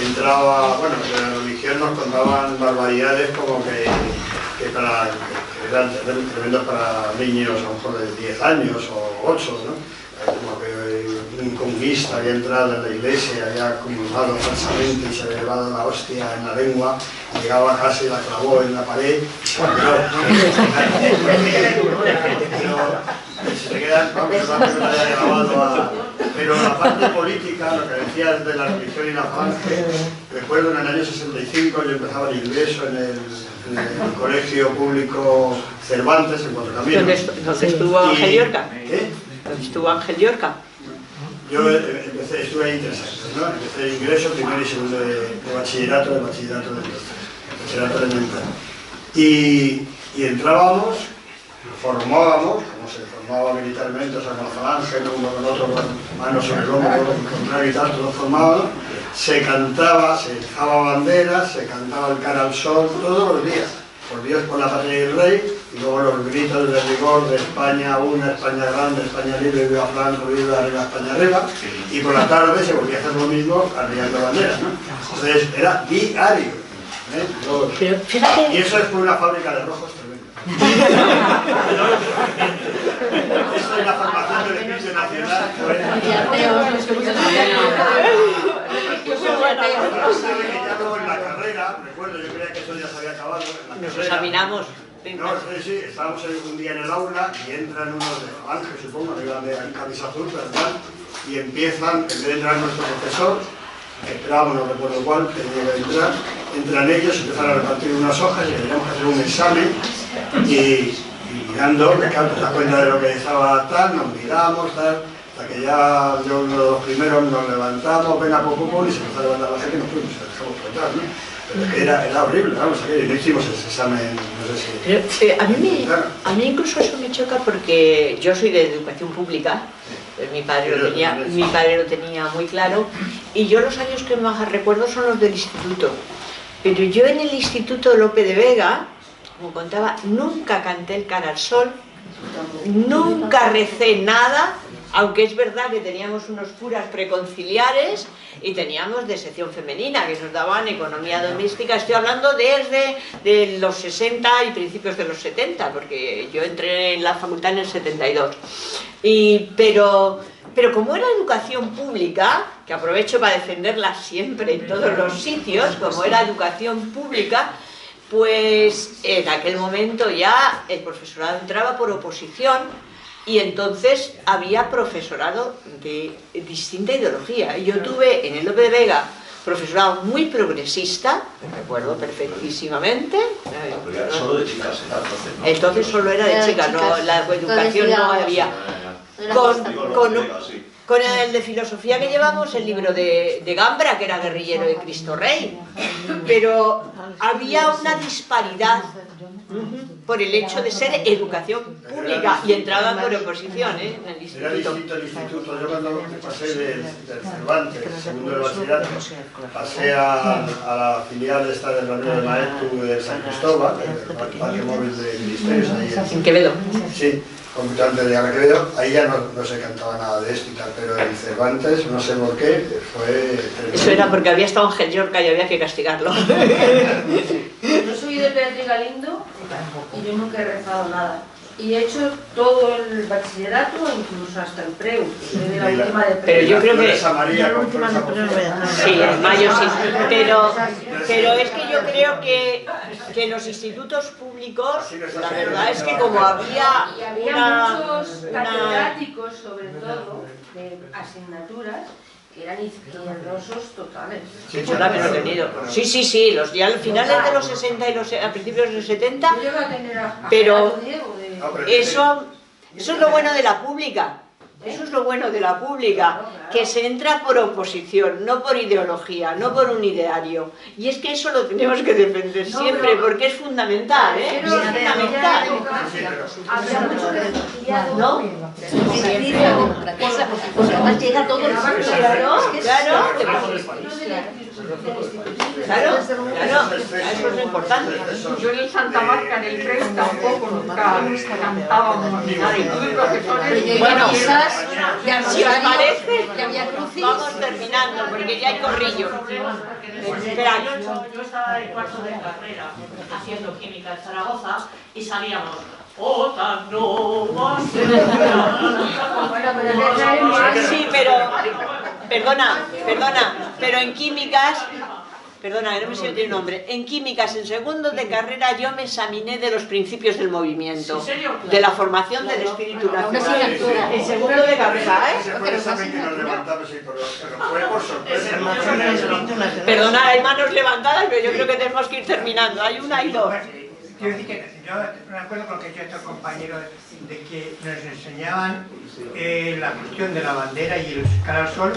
entraba, bueno, de la religión nos contaban barbaridades como que eran tremendos para niños a lo mejor de 10 años o 8, ¿no? Como que un conquista había entrado en la iglesia, había comulgado falsamente y se había llevado la hostia en la lengua, llegaba a casa y la clavó en la pared, pero la parte política, lo que decías de la religión y la falange, recuerdo en el año 65 yo empezaba el ingreso en el colegio público Cervantes en Cuatro Caminos. ¿Dónde estuvo Ángel Llorca? ¿Qué? ¿Dónde estuvo Ángel Llorca? Yo estuve ahí 3 años, ¿no? Empecé el ingreso primero y segundo de bachillerato elemental. Y entrábamos, formábamos, como se formaba militarmente, o sea, con la falange, uno con otro, con manos sobre el hombro, con el contrario y tal, todos formábamos, se cantaba, se izaba banderas, se cantaba el cara al sol, todos los días, por Dios, por la patria y el rey, y luego los gritos de rigor de España una, España grande, España libre, viva Franco, viva arriba, España arriba, y por la tarde se volvía a hacer lo mismo arriando banderas, ¿no? Entonces era diario, ¿eh? Y eso es por una fábrica de rojos tremenda. Eso es la formación del espíritu nacional. En la carrera, recuerdo, yo creía que eso ya se había acabado. Nos examinamos. No, sí, estábamos un día en el aula y entran unos de falange, supongo, que iban de camisa azul, ¿verdad? Y empiezan, en vez de entrar nuestro profesor, que esperábamos, no recuerdo cuál, que tenía que entrar, entran ellos, empiezan a repartir unas hojas y teníamos que hacer un examen y mirando, claro, te das cuenta de lo que estaba tal, nos miramos, tal, hasta que ya yo uno de los primeros nos levantamos, ven a poco y se empezó a levantar la gente y nos fuimos, se dejamos flotar, ¿no? Era horrible, vamos, no hicimos ese examen, no sé si... a mí incluso eso me choca porque yo soy de educación pública, mi padre lo tenía muy claro, y yo los años que más recuerdo son los del instituto, pero yo en el instituto Lope de Vega, como contaba, nunca canté el cara al sol, nunca recé nada, aunque es verdad que teníamos unos curas preconciliares y teníamos de sección femenina que nos daban economía doméstica. Estoy hablando de los 60 y principios de los 70, porque yo entré en la facultad en el 72. Pero como era educación pública, que aprovecho para defenderla siempre en todos los sitios, como era educación pública, pues en aquel momento ya el profesorado entraba por oposición. Y entonces había profesorado de distinta ideología. Yo tuve en el Lope de Vega profesorado muy progresista, me recuerdo perfectísamente. Solo de chicas, entonces solo era de chicas, no, la educación no había. Con el de filosofía que llevamos, el libro de Gambra, que era guerrillero de Cristo Rey, pero había una disparidad por el hecho de ser educación pública y entraban por oposición en el instituto. Era distinto el instituto. Yo cuando pasé del Cervantes, segundo de bachillerato, pasé a la filial de esta del Ramiro de Maeztu de San Cristóbal, el parque móvil de ministerios ahí en Quevedo. Sí. mucho antes de la que veo, ahí ya no se cantaba nada de esto y tal, pero en Cervantes, no sé por qué, fue... Eso era porque había estado Ángel Llorca y había que castigarlo. Yo soy de Beatriz Galindo y yo nunca he rezado nada. Y he hecho todo el bachillerato, incluso hasta el preu, de la última de preu. Pero yo creo que... La última de preu no voy a hacer. Sí, en mayo sí. Pero es que yo creo que en los institutos públicos, la verdad es que como había muchos catedráticos, sobre todo, de asignaturas, que eran izquierdosos totales. Sí, yo también lo he tenido. Sí, ya al finales de los 60 y a principios de los 70, pero eso es lo bueno de la pública. Eso es lo bueno de la pública, que se entra por oposición, no por ideología, no por un ideario. Y es que eso lo tenemos que defender siempre, porque es fundamental, ¿eh? Es fundamental. Había mucho refugiado, ¿no? Pues además llega todo el mundo. Claro, eso es importante. Yo en el Santa Marta, en el Creu, tampoco nunca cantábamos ni nada. Y tuve profesores... Bueno, si os parece, vamos terminando, porque ya hay corrillo. Espera, yo estaba en cuarto de carrera haciendo química en Zaragoza y salíamos... Sí, pero... Perdona, pero en químicas... Perdona, no me sé el nombre. En químicas, en segundo de carrera, yo me examiné de los principios del movimiento, de la formación del espíritu nacional. En segundo de carrera, Perdona, hay manos levantadas, pero yo creo que tenemos que ir terminando. Hay una y dos. Quiero decir que yo me acuerdo con lo que he hecho estos compañeros de que nos enseñaban la cuestión de la bandera y el cara al sol.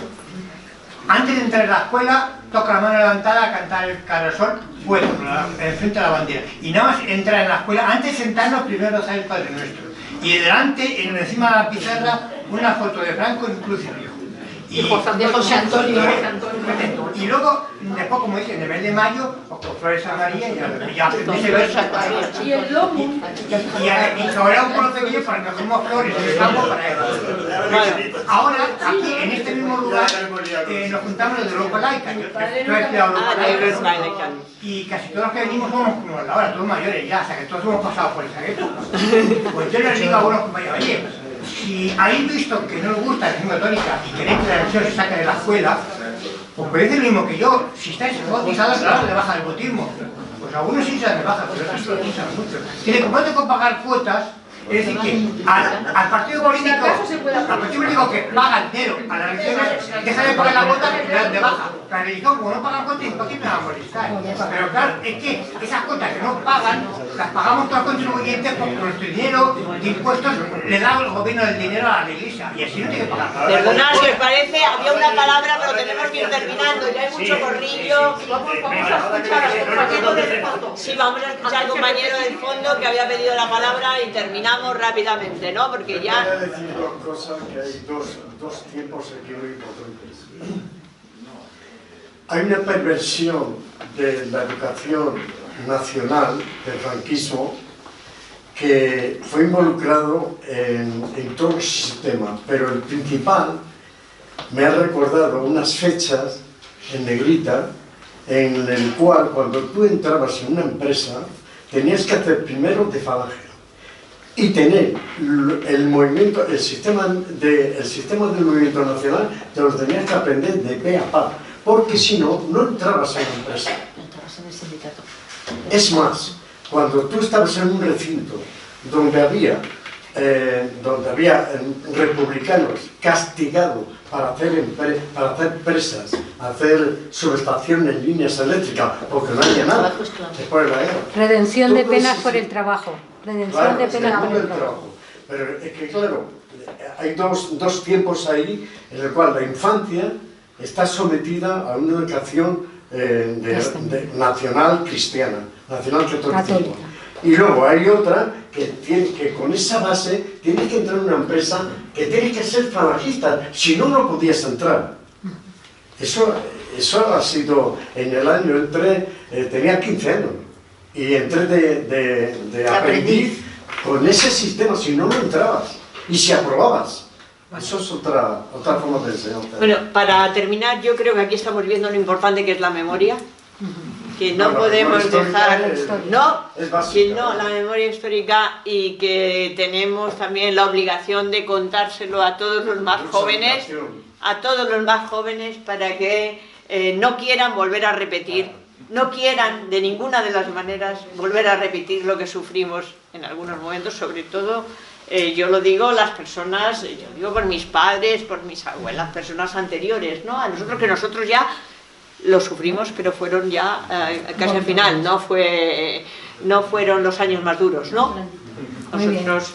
Antes de entrar a la escuela, toca la mano levantada a cantar el cara al sol, fuera, frente a la bandera. Y nada más entrar en la escuela, antes de sentarnos, primero rezar el Padre Nuestro. Y delante, encima de la pizarra, una foto de Franco y Cruz y Río. Y José Antonio. Y luego, después, como dicen, en el mes de mayo, pues con flores amarillas y aprendí ese verso. Y el lomo. Y sobre un pueblo pequeño para que cogemos flores en el campo para él. Ahora, aquí, en este mismo lugar, nos juntamos los de Europa Laica. Yo he estudiado Europa Laica. Y casi todos los que venimos somos como ahora, todos mayores ya, o sea que todos hemos pasado por esa época. Pues yo les digo a algunos compañeros, oye, si habéis visto que no os gusta la religión católica y queréis que la religión se saque de la escuela, pues puede decir lo mismo que yo. Si estáis bautizados, claro, le baja el bautismo. Pues algunos sí se dan de baja, pero otros lo piensan mucho. Tiene como no tengo que pagar cuotas, es decir, que al partido político que paga dinero a las religiones, deja de pagar la cuota y le dan de baja. La religión, como no paga cuotas, ¿por qué me va a molestar? Pero claro, es que esas cuotas que no pagan, las pagamos todos los contribuyentes porque nuestro dinero de impuestos le da el gobierno del dinero a la iglesia y así no tiene que pagar. Perdonad, si os parece, había una palabra, pero tenemos que ir terminando, ya hay mucho corrillo. Vamos a escuchar al compañero del fondo. Sí, vamos a escuchar al compañero del fondo que había pedido la palabra y terminamos rápidamente, ¿no? Porque ya... Quería decir dos cosas, que hay dos tiempos aquí muy importantes. Hay una perversión de la educación nacional del franquismo que fue involucrado en todo el sistema, pero el principal me ha recordado unas fechas en negrita en el cual cuando tú entrabas en una empresa tenías que hacer primero de falange y tener el movimiento, el sistema del movimiento nacional te lo tenías que aprender de pe a pa, porque si no, no entrabas en la empresa. Es más, cuando tú estabas en un recinto donde había republicanos castigados para hacer presas, hacer subestaciones, líneas eléctricas, porque no había nada después de la guerra. Redención de penas por el trabajo. Redención de penas por el trabajo. Pero es que claro, hay dos tiempos ahí en el cual la infancia está sometida a una educación nacional cristiana, nacional católica. Y luego hay otra que con esa base tienes que entrar en una empresa que tienes que ser falangista, si no, no podías entrar. Eso ha sido, en el año tenía 15 años y entré de aprendiz con ese sistema, si no, no entrabas. Y si aprobabas. Eso es otra forma de enseñanza. Bueno, para terminar, yo creo que aquí estamos viendo lo importante que es la memoria. Que no podemos dejar, la memoria histórica, y que tenemos también la obligación de contárselo a todos los más jóvenes, para que no quieran volver a repetir, no quieran de ninguna de las maneras volver a repetir lo que sufrimos en algunos momentos, sobre todo, yo lo digo, las personas, yo digo por mis padres, por mis abuelas, personas anteriores, ¿no? A nosotros, que nosotros ya lo sufrimos, pero fueron ya casi al final, no fueron los años más duros, ¿no? Nosotros